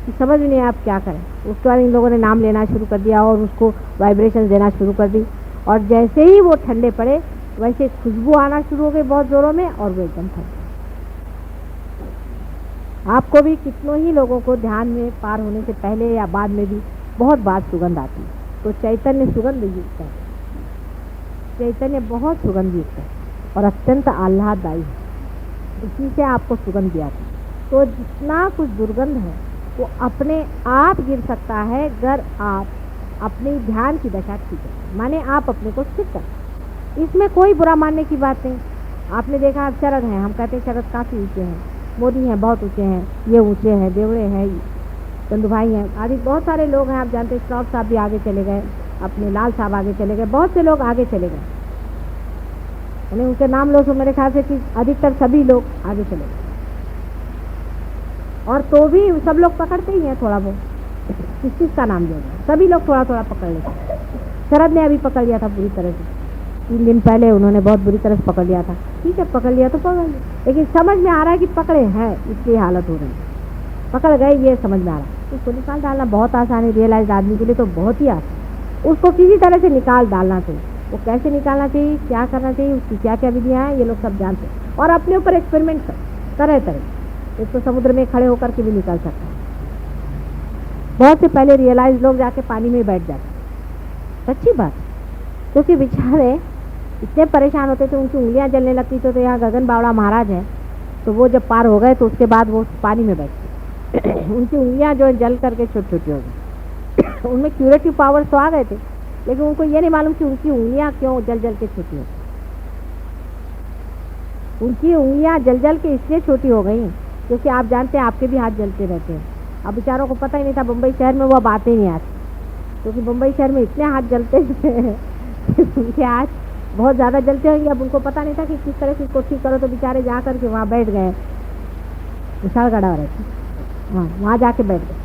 कि समझ नहीं आप क्या करें। उसके बाद इन लोगों ने नाम लेना शुरू कर दिया और उसको वाइब्रेशन देना शुरू कर दी, और जैसे ही वो ठंडे पड़े वैसे खुशबू आना शुरू हो गई बहुत ज़ोरों में और वो एकदम ठंडे। आपको भी कितनों ही लोगों को ध्यान में पार होने से पहले या बाद में भी बहुत बार सुगंध आती है, तो चैतन्य सुगंध युक्त है, चैतन्य बहुत सुगंध युक्त है और अत्यंत आह्लाददायी है, इसी से आपको सुगंध दिया था। तो जितना कुछ दुर्गंध है वो अपने आप गिर सकता है अगर आप अपनी ध्यान की दशा ठीक है, माने आप अपने को स्थिर कर। इसमें कोई बुरा मानने की बात नहीं। आपने देखा आप शरद हैं, हम कहते हैं शरद काफ़ी ऊँचे हैं, मोदी हैं बहुत ऊँचे हैं, ये ऊँचे हैं, देवड़े हैं, चंदू भाई हैं, आदि बहुत सारे लोग हैं। आप जानते हैं श्रॉफ साहब भी आगे चले गए, अपने लाल साहब आगे चले गए, बहुत से लोग आगे चले गए, यानी उनके नाम लो तो मेरे ख्याल से कि अधिकतर सभी लोग आगे चले गए। और तो भी सब लोग पकड़ते ही हैं थोड़ा बहुत, किस चीज़ का नाम लेंगे, सभी लोग थोड़ा थोड़ा पकड़ लेते हैं। शरद ने अभी पकड़ लिया था पूरी तरह से, 3 दिन पहले उन्होंने बहुत बुरी तरह से पकड़ लिया था। ठीक है, पकड़ लिया तो पकड़ लिया, लेकिन समझ में आ रहा है कि पकड़े हैं इसकी हालत हो रही है, पकड़ गए ये समझ में आ रहा है। उसको निकाल डालना बहुत आसान है, रियलाइज आदमी के लिए तो बहुत ही आसान। उसको किसी तरह से निकाल डालना चाहिए। वो कैसे निकालना चाहिए, क्या करना चाहिए, उसकी क्या क्या विधियाँ हैं, ये लोग सब जानते हैं। और अपने ऊपर एक्सपेरिमेंट कर तरह तरह, एक तो समुद्र में खड़े होकर के भी निकल सकता है। बहुत से पहले रियलाइज लोग जाके पानी में बैठ जाते, सच्ची बात, क्योंकि बेचारे इतने परेशान होते थे, उनकी उंगलियां जलने लगती थी। तो यहाँ गगन बावड़ा महाराज हैं, तो वो जब पार हो गए तो उसके बाद वो पानी में बैठते उनकी उंगलियां जो जल करके छोटी छोटी हो गई उनमें क्यूरेटिव पावर्स तो आ गए थे, लेकिन उनको ये नहीं मालूम कि उनकी उंगलियां क्यों जल जल के छोटी हो। उनकी उंगलियां जल जल के इसलिए छोटी हो गई क्योंकि आप जानते हैं आपके भी हाथ जलते रहते हैं। अब बेचारों को पता ही नहीं था, बम्बई शहर में वो बातें ही नहीं आती, क्योंकि बम्बई शहर में इतने हाथ जलते हैं उनके हाथ बहुत ज़्यादा जलते होंगे। अब उनको पता नहीं था कि किस तरह से इसको ठीक करो, तो बेचारे जा कर के वहाँ बैठ गए, विशाल गढ़ा रहती, हाँ वहाँ जाके बैठ गए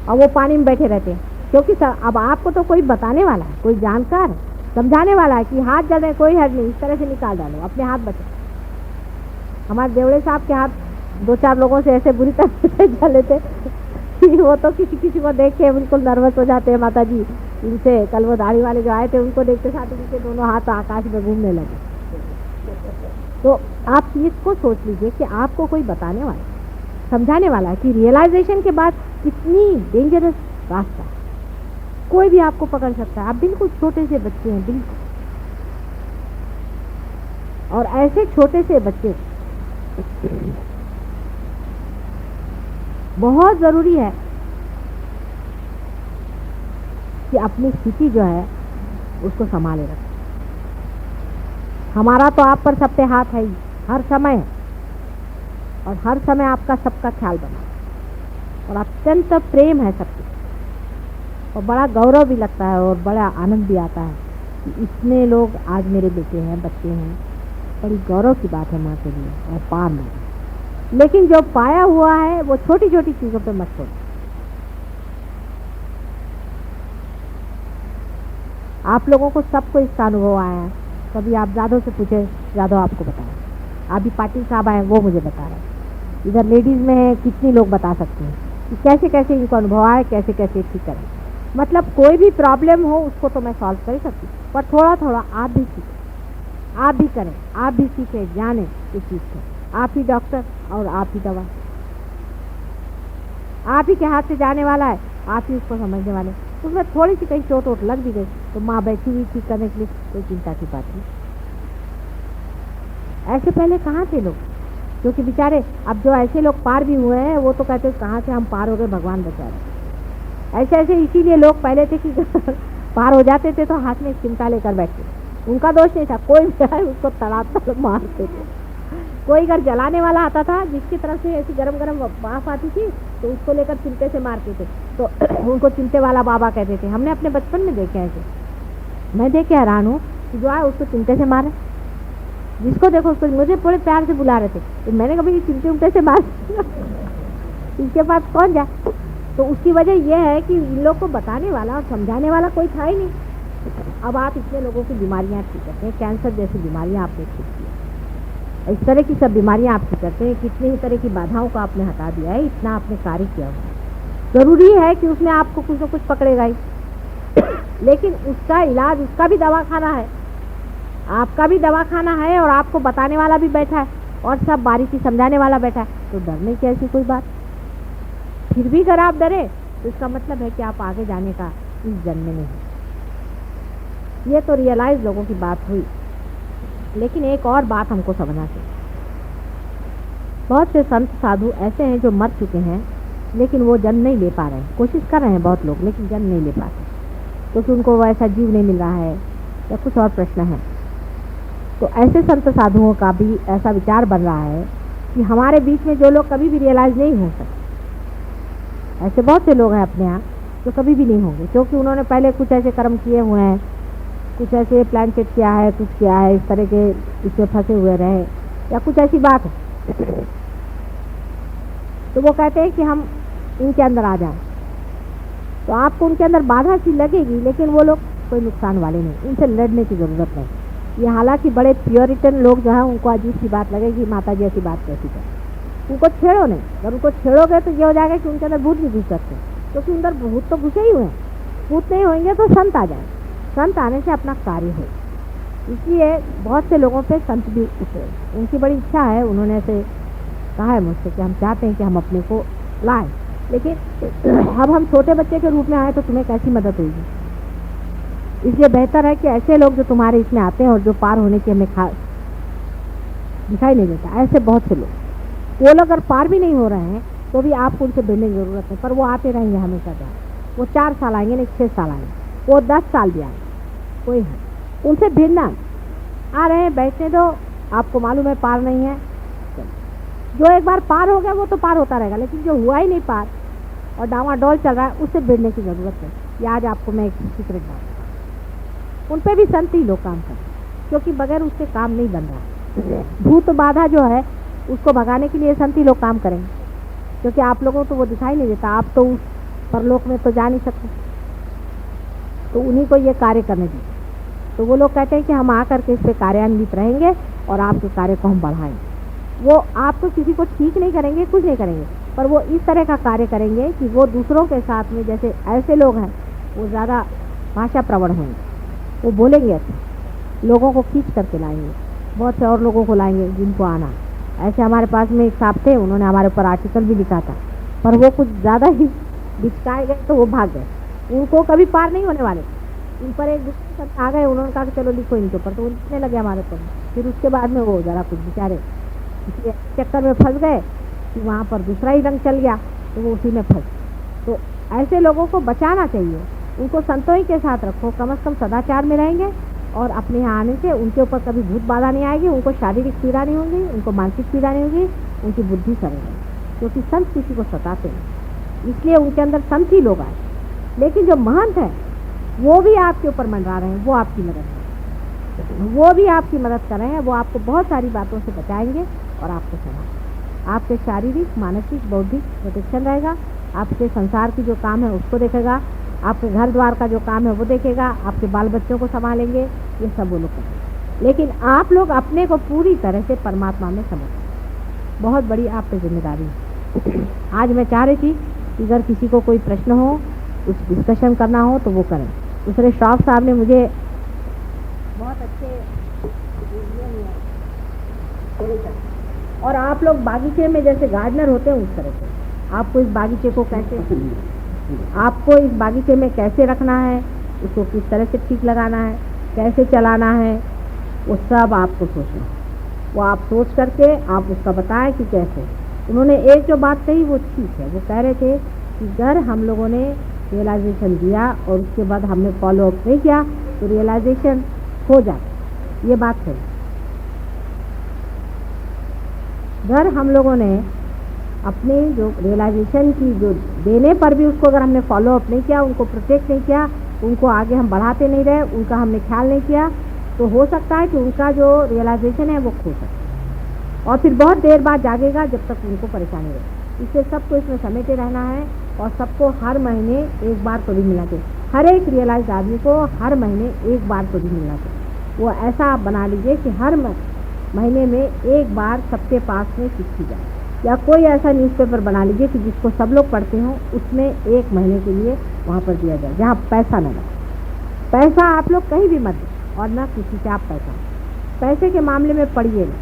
और वो पानी में बैठे रहते हैं। क्योंकि अब आपको तो कोई बताने वाला है, कोई जानकार समझाने वाला है कि हाथ जल रहे, कोई हर्ज नहीं, इस तरह से निकाल डालो, अपने हाथ बचाओ। हमारे देवड़े साहब के हाथ 2-4 लोगों से ऐसे बुरी तरह से जले थे कि वो तो किसी किसी को देख के बिल्कुल नर्वस हो जाते हैं। माता जी इनसे कल वो दाढ़ी वाले जो आए थे उनको देखते साथ उनके दोनों हाथ आकाश में घूमने लगे। तो आप चीज़ को सोच लीजिए कि आपको कोई बताने वाला, समझाने वाला है कि रियलाइजेशन के बाद कितनी डेंजरस रास्ता है, कोई भी आपको पकड़ सकता है। आप बिल्कुल छोटे से बच्चे हैं, बिल्कुल, और ऐसे छोटे से बच्चे बहुत ज़रूरी है कि अपनी स्थिति जो है उसको संभाले रखें। हमारा तो आप पर सब पे हाथ है ही, हर समय है, और हर समय आपका सबका ख्याल बना, और अत्यंत प्रेम है सबके, और बड़ा गौरव भी लगता है और बड़ा आनंद भी आता है कि इतने लोग आज मेरे बेटे हैं, बच्चे हैं। बड़ी गौरव की बात है माँ के लिए और पार में। लेकिन जो पाया हुआ है वो छोटी छोटी चीज़ों पे मत छोड़ो। आप लोगों को सबको इसका अनुभव आया है। कभी आप जादव से पूछे, जादव आपको बताया। अभी पाटिल साहब आए, वो मुझे बता रहे हैं। इधर लेडीज़ में है, कितनी लोग बता सकते हैं कि कैसे कैसे इनको अनुभव आए, कैसे कैसे ठीक करें। मतलब कोई भी प्रॉब्लम हो उसको तो मैं सॉल्व कर ही सकती हूँ, पर थोड़ा थोड़ा आप भी सीखें, आप भी करें, आप भी सीखें, जानें इस चीज़ को। आप ही डॉक्टर और आप ही दवा, आप ही के हाथ से जाने वाला है, आप ही उसको समझने वाले। उसमें थोड़ी सी कहीं चोट वोट लग भी गई तो माँ बैठी हुई ठीक करने के लिए, कोई चिंता की बात नहीं। ऐसे पहले कहाँ थे लोग? क्योंकि बेचारे अब जो ऐसे लोग पार भी हुए हैं वो तो कहते हैं कहाँ से हम पार हो गए, भगवान बचा रहे। ऐसे ऐसे इसीलिए लोग पहले थे कि पार हो जाते थे तो हाथ में चिमटा लेकर बैठते। उनका दोष नहीं था, कोई भी आए उसको तड़ातड़ मारते थे। कोई अगर जलाने वाला आता था जिसकी तरफ से ऐसी गरम गरम भाप आती थी तो उसको लेकर चिमटे से मारते थे, तो उनको चिमटे वाला बाबा कहते थे। हमने अपने बचपन में देखे ऐसे। मैं देख के हैरान हूँ कि जो आए उसको चिमटे से मारे, जिसको देखो उसको। मुझे बड़े प्यार से बुला रहे थे, तो मैंने कभी चिमटे उमटे से मार इसके पास कौन जाए? तो उसकी वजह यह है कि इन लोग को बताने वाला और समझाने वाला कोई था ही नहीं। अब आप इतने लोगों की बीमारियाँ ठीक करते हैं, कैंसर जैसी बीमारियाँ आपने ठीक की, इस तरह की सब बीमारियाँ आप ठीक करते हैं। कितनी ही तरह की बाधाओं को आपने हटा दिया है, इतना आपने कार्य किया हुआ है। ज़रूरी है कि उसमें आपको कुछ न कुछ पकड़ेगा ही, लेकिन उसका इलाज, उसका भी दवाखाना है, आपका भी दवाखाना है, और आपको बताने वाला भी बैठा है और सब बारीकी समझाने वाला बैठा है। तो डरने की ऐसी कोई बात? फिर भी अगर आप डरे तो इसका मतलब है कि आप आगे जाने का इस जन्म में नहीं। ये तो रियलाइज लोगों की बात हुई, लेकिन एक और बात हमको समझना चाहिए। बहुत से संत साधु ऐसे हैं जो मर चुके हैं लेकिन वो जन्म नहीं ले पा रहे हैं। कोशिश कर रहे हैं बहुत लोग, लेकिन जन्म नहीं ले पाते क्योंकि उनको वैसा जीव नहीं मिल रहा है या कुछ और प्रश्न है। तो ऐसे संत साधुओं का भी ऐसा विचार बन रहा है कि हमारे बीच में जो लोग कभी भी रियलाइज नहीं हो सकते, ऐसे बहुत से लोग हैं अपने यहाँ जो कभी भी नहीं होंगे, क्योंकि उन्होंने पहले कुछ ऐसे कर्म किए हुए हैं, कुछ ऐसे प्लान सेट किया है, कुछ किया है, इस तरह के इसमें फंसे हुए रहे या कुछ ऐसी बात है। तो वो कहते हैं कि हम इनके अंदर आ जाएं, तो आपको उनके अंदर बाधा सी लगेगी, लेकिन वो लोग कोई नुकसान वाले नहीं, उनसे लड़ने की ज़रूरत नहीं। ये हालांकि बड़े प्योरिटन लोग जो हैं उनको अजीब सी बात लगेगी, माता जी ऐसी बात कैसी कर, उनको छेड़ो नहीं। अगर उनको छेड़ोगे तो ये हो जाएगा कि उनके अंदर भूत भी घुस सकते हैं, क्योंकि अंदर भूत तो घुसे ही हुए हैं। भूत नहीं होंगे तो संत आ जाए, संत आने से अपना कार्य हो। इसलिए बहुत से लोगों पे संत भी उतरे, उनकी बड़ी इच्छा है, उन्होंने ऐसे कहा है मुझसे कि हम चाहते हैं कि हम अपने को लाएं, लेकिन अब हम छोटे बच्चे के रूप में आए तो तुम्हें कैसी मदद होगी। इसलिए बेहतर है कि ऐसे लोग जो तुम्हारे इसमें आते हैं और जो पार होने की हमें दिखाई नहीं देता, ऐसे बहुत से लोग, वो लोग अगर पार भी नहीं हो रहे हैं तो भी आपको उनसे भिड़ने की ज़रूरत है, पर वो आते रहेंगे हमेशा। जहाँ वो 4 साल आएंगे, नहीं 6 साल आएंगे, वो 10 साल भी आएंगे, कोई है उनसे भिड़ना। आ रहे हैं, बैठने दो, आपको मालूम है पार नहीं है। जो एक बार पार हो गया वो तो पार होता रहेगा, लेकिन जो हुआ ही नहीं पार और डावाडोल चल रहा है उससे भिड़ने की ज़रूरत है। ये आज आपको मैं एक सीक्रेट बात, उन पर भी संत ही लोग काम करें, क्योंकि बगैर उससे काम नहीं बन रहा। भूत बाधा जो है उसको भगाने के लिए संत ही लोग काम करेंगे, क्योंकि आप लोगों को तो वो दिखाई नहीं देता, आप तो उस परलोक में तो जा नहीं सकते, तो उन्हीं को ये कार्य करने दीजिए। तो वो लोग कहते हैं कि हम आकर के इस पर कार्यान्वित रहेंगे और आपके कार्य को हम बढ़ाएंगे। वो आपको किसी को ठीक नहीं करेंगे, कुछ नहीं करेंगे, पर वो इस तरह का कार्य करेंगे कि वो दूसरों के साथ में, जैसे ऐसे लोग हैं वो ज़्यादा भाषा प्रवण होंगे, वो बोलेंगे, लोगों को खींच करके लाएंगे, बहुत से और लोगों को लाएंगे जिनको आना। ऐसे हमारे पास में एक साहब थे, उन्होंने हमारे ऊपर आर्टिकल भी लिखा था, पर वो कुछ ज़्यादा ही बिचकाए गए तो वो भाग गए। उनको कभी पार नहीं होने वाले, इन पर एक दूसरे आ गए, उन्होंने कहा कि चलो लिखो इनके ऊपर, तो लिखने लगे हमारे ऊपर। फिर उसके बाद में वो ज़रा कुछ बेचारे इसलिए चक्कर में फंस गए कि वहाँ पर दूसरा ही रंग चल गया, तो वो उसी में फंस। तो ऐसे लोगों को बचाना चाहिए, उनको संतों के साथ रखो, कम से कम सदाचार में रहेंगे और अपने यहाँ आने से उनके ऊपर कभी भूत बाधा नहीं आएगी, उनको शारीरिक पीड़ा नहीं होगी, उनको मानसिक पीड़ा नहीं होगी, उनकी बुद्धि सरल है, क्योंकि संत किसी को सताते नहीं, इसलिए उनके अंदर संत ही लोग आए। लेकिन जो महंत है वो भी आपके ऊपर मंडरा रहे हैं, वो आपकी मदद करें, वो भी आपकी मदद कर रहे हैं, वो आपको बहुत सारी बातों से बचाएंगे और आपको सलाह, आपके शारीरिक मानसिक बौद्धिक प्रोटेक्शन रहेगा, आपके संसार की जो काम है उसको देखेगा, आपके घर द्वार का जो काम है वो देखेगा, आपके बाल बच्चों को संभालेंगे, ये सब वो लोग करेंगे। लेकिन आप लोग अपने को पूरी तरह से परमात्मा में समझें, बहुत बड़ी आप पे जिम्मेदारी है। आज मैं चाह रही थी कि अगर किसी को कोई प्रश्न हो, कुछ डिस्कशन करना हो तो वो करें। दूसरे श्रॉफ साहब ने मुझे बहुत अच्छे और आप लोग बागीचे में जैसे गार्डनर होते हैं उस तरह से आपको इस बागीचे को कैसे आपको इस बागीचे में कैसे रखना है, उसको किस तरह से ठीक लगाना है, कैसे चलाना है, वो सब आपको सोचना, वो आप सोच करके आप उसका बताएं कि कैसे। उन्होंने एक जो बात कही वो ठीक है, वो कह रहे थे कि अगर हम लोगों ने रियलाइजेशन दिया और उसके बाद हमने फॉलो अप नहीं किया तो रियलाइजेशन हो जाए, ये बात है। अगर हम लोगों ने अपने जो रियलाइजेशन की जो देने पर भी उसको अगर हमने फॉलो अप नहीं किया, उनको प्रोटेक्ट नहीं किया, उनको आगे हम बढ़ाते नहीं रहे, उनका हमने ख्याल नहीं किया, तो हो सकता है कि उनका जो रियलाइजेशन है वो खो सकता है और फिर बहुत देर बाद जागेगा जब तक उनको परेशानी रहे। इसलिए सबको इसमें समेटे रहना है और सबको हर महीने एक बार तो भी मिलना चाहिए। हर एक रियलाइज आदमी को हर महीने एक बार तो भी मिलना चाहिए। वो ऐसा आप बना लीजिए कि हर महीने में एक बार सबके पास में चिट्ठी जाए, या कोई ऐसा न्यूज़पेपर बना लीजिए कि जिसको सब लोग पढ़ते हों, उसमें एक महीने के लिए वहाँ पर दिया जाए, जहाँ पैसा न लगे। पैसा आप लोग कहीं भी मत दें और ना किसी से आप पैसे के मामले में पढ़िए ना।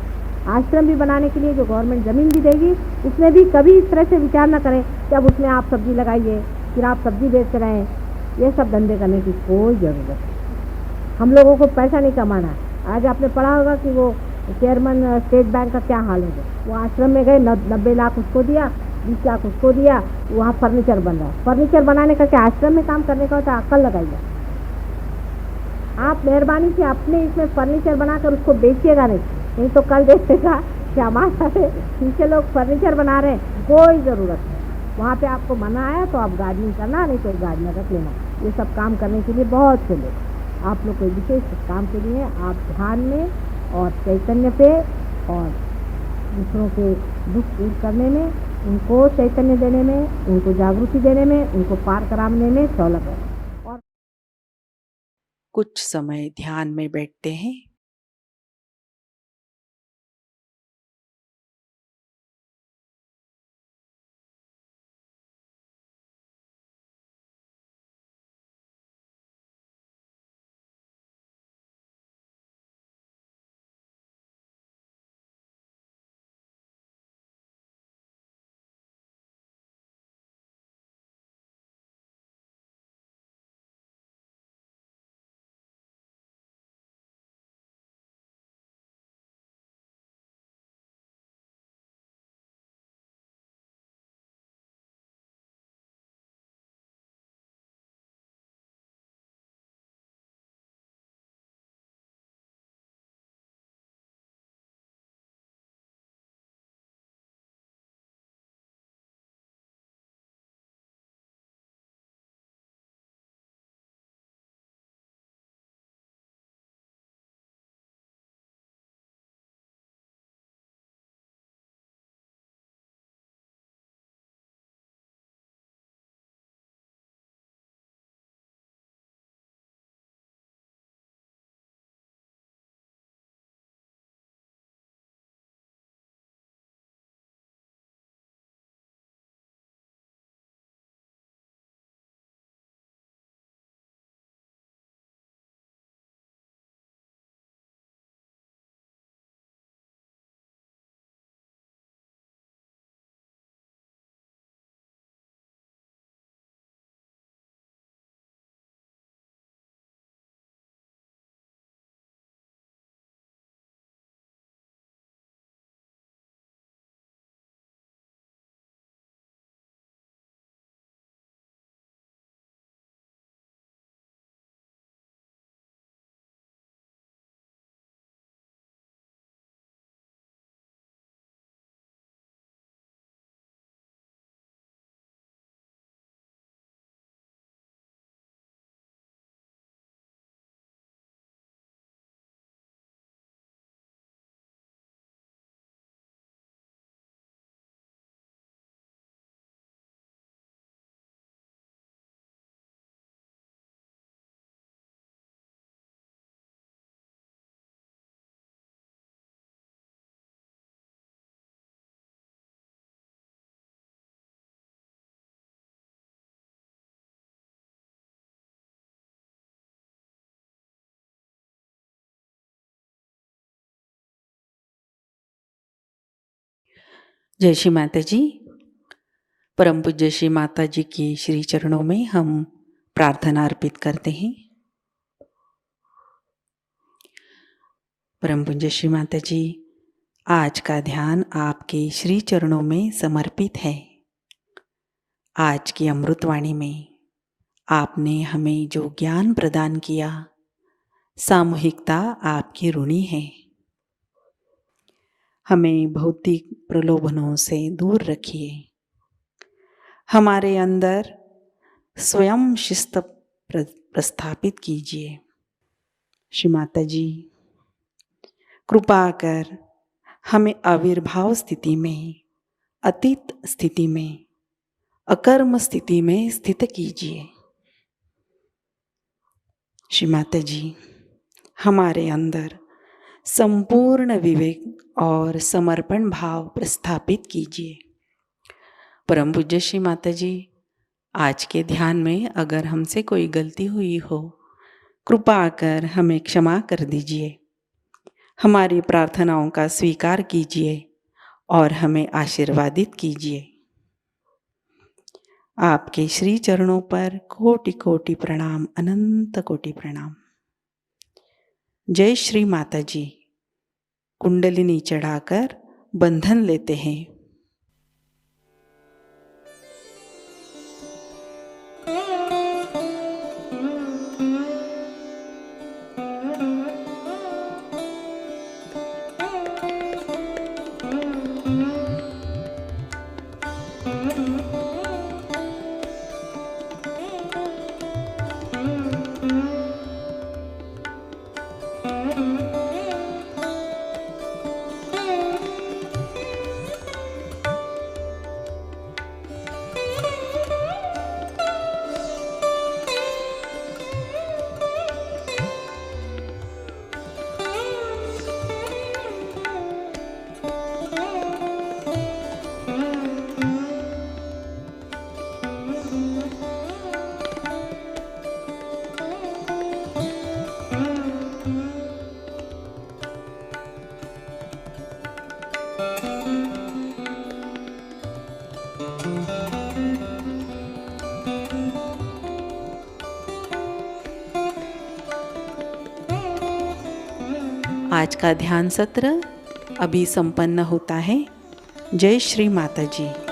आश्रम भी बनाने के लिए जो गवर्नमेंट ज़मीन भी देगी, उसमें भी कभी इस तरह से विचार ना करें कि अब उसमें आप सब्जी लगाइए, फिर आप सब्जी बेच रहे हैं। ये सब धंधे करने की कोई ज़रूरत नहीं। हम लोगों को पैसा नहीं कमाना है। आज आपने पढ़ा होगा कि वो चेयरमैन स्टेट बैंक का क्या हाल है, वो आश्रम में गए, 90 लाख उसको दिया, 20 लाख उसको दिया, वहाँ फर्नीचर बन रहा है। फर्नीचर बनाने का क्या आश्रम में काम करने का होता है? अक्ल लगाइए। आप मेहरबानी से अपने इसमें फर्नीचर बनाकर उसको बेचिएगा नहीं तो कल देखिएगा कि हमारे पीछे लोग फर्नीचर बना रहे हैं, कोई ज़रूरत नहीं। वहाँ पे आपको मना आया तो आप गार्डनिंग करना, नहीं तो गार्डनर रख लेना। ये सब काम करने के लिए बहुत से लोग, आप लोग कोई विशेष काम के लिए आप ध्यान में और चैतन्य पे और दूसरों के दुख दूर करने में, उनको चैतन्य देने में, उनको जागृति देने में, उनको पार कराने में सौलभ है। और कुछ समय ध्यान में बैठते हैं। जय श्री माता जी। परम पूज्य श्री माता जी की श्री चरणों में हम प्रार्थना अर्पित करते हैं। परम पूज्य श्री माता जी, आज का ध्यान आपके श्री चरणों में समर्पित है। आज की अमृतवाणी में आपने हमें जो ज्ञान प्रदान किया, सामूहिकता आपकी ऋणी है। हमें भौतिक प्रलोभनों से दूर रखिए। हमारे अंदर स्वयं शिस्त प्रस्थापित कीजिए। श्री माता जी, कृपा कर हमें आविर्भाव स्थिति में, अतीत स्थिति में, अकर्म स्थिति में स्थित कीजिए। श्री माता जी, हमारे अंदर संपूर्ण विवेक और समर्पण भाव प्रस्थापित कीजिए। परम पूज्य श्री माता जी, आज के ध्यान में अगर हमसे कोई गलती हुई हो, कृपा कर हमें क्षमा कर दीजिए। हमारी प्रार्थनाओं का स्वीकार कीजिए और हमें आशीर्वादित कीजिए। आपके श्री चरणों पर कोटि कोटि प्रणाम, अनंत कोटि प्रणाम। जय श्री माता जी। कुंडलिनी चढ़ाकर बंधन लेते हैं। आज का ध्यान सत्र अभी संपन्न होता है। जय श्री माता जी।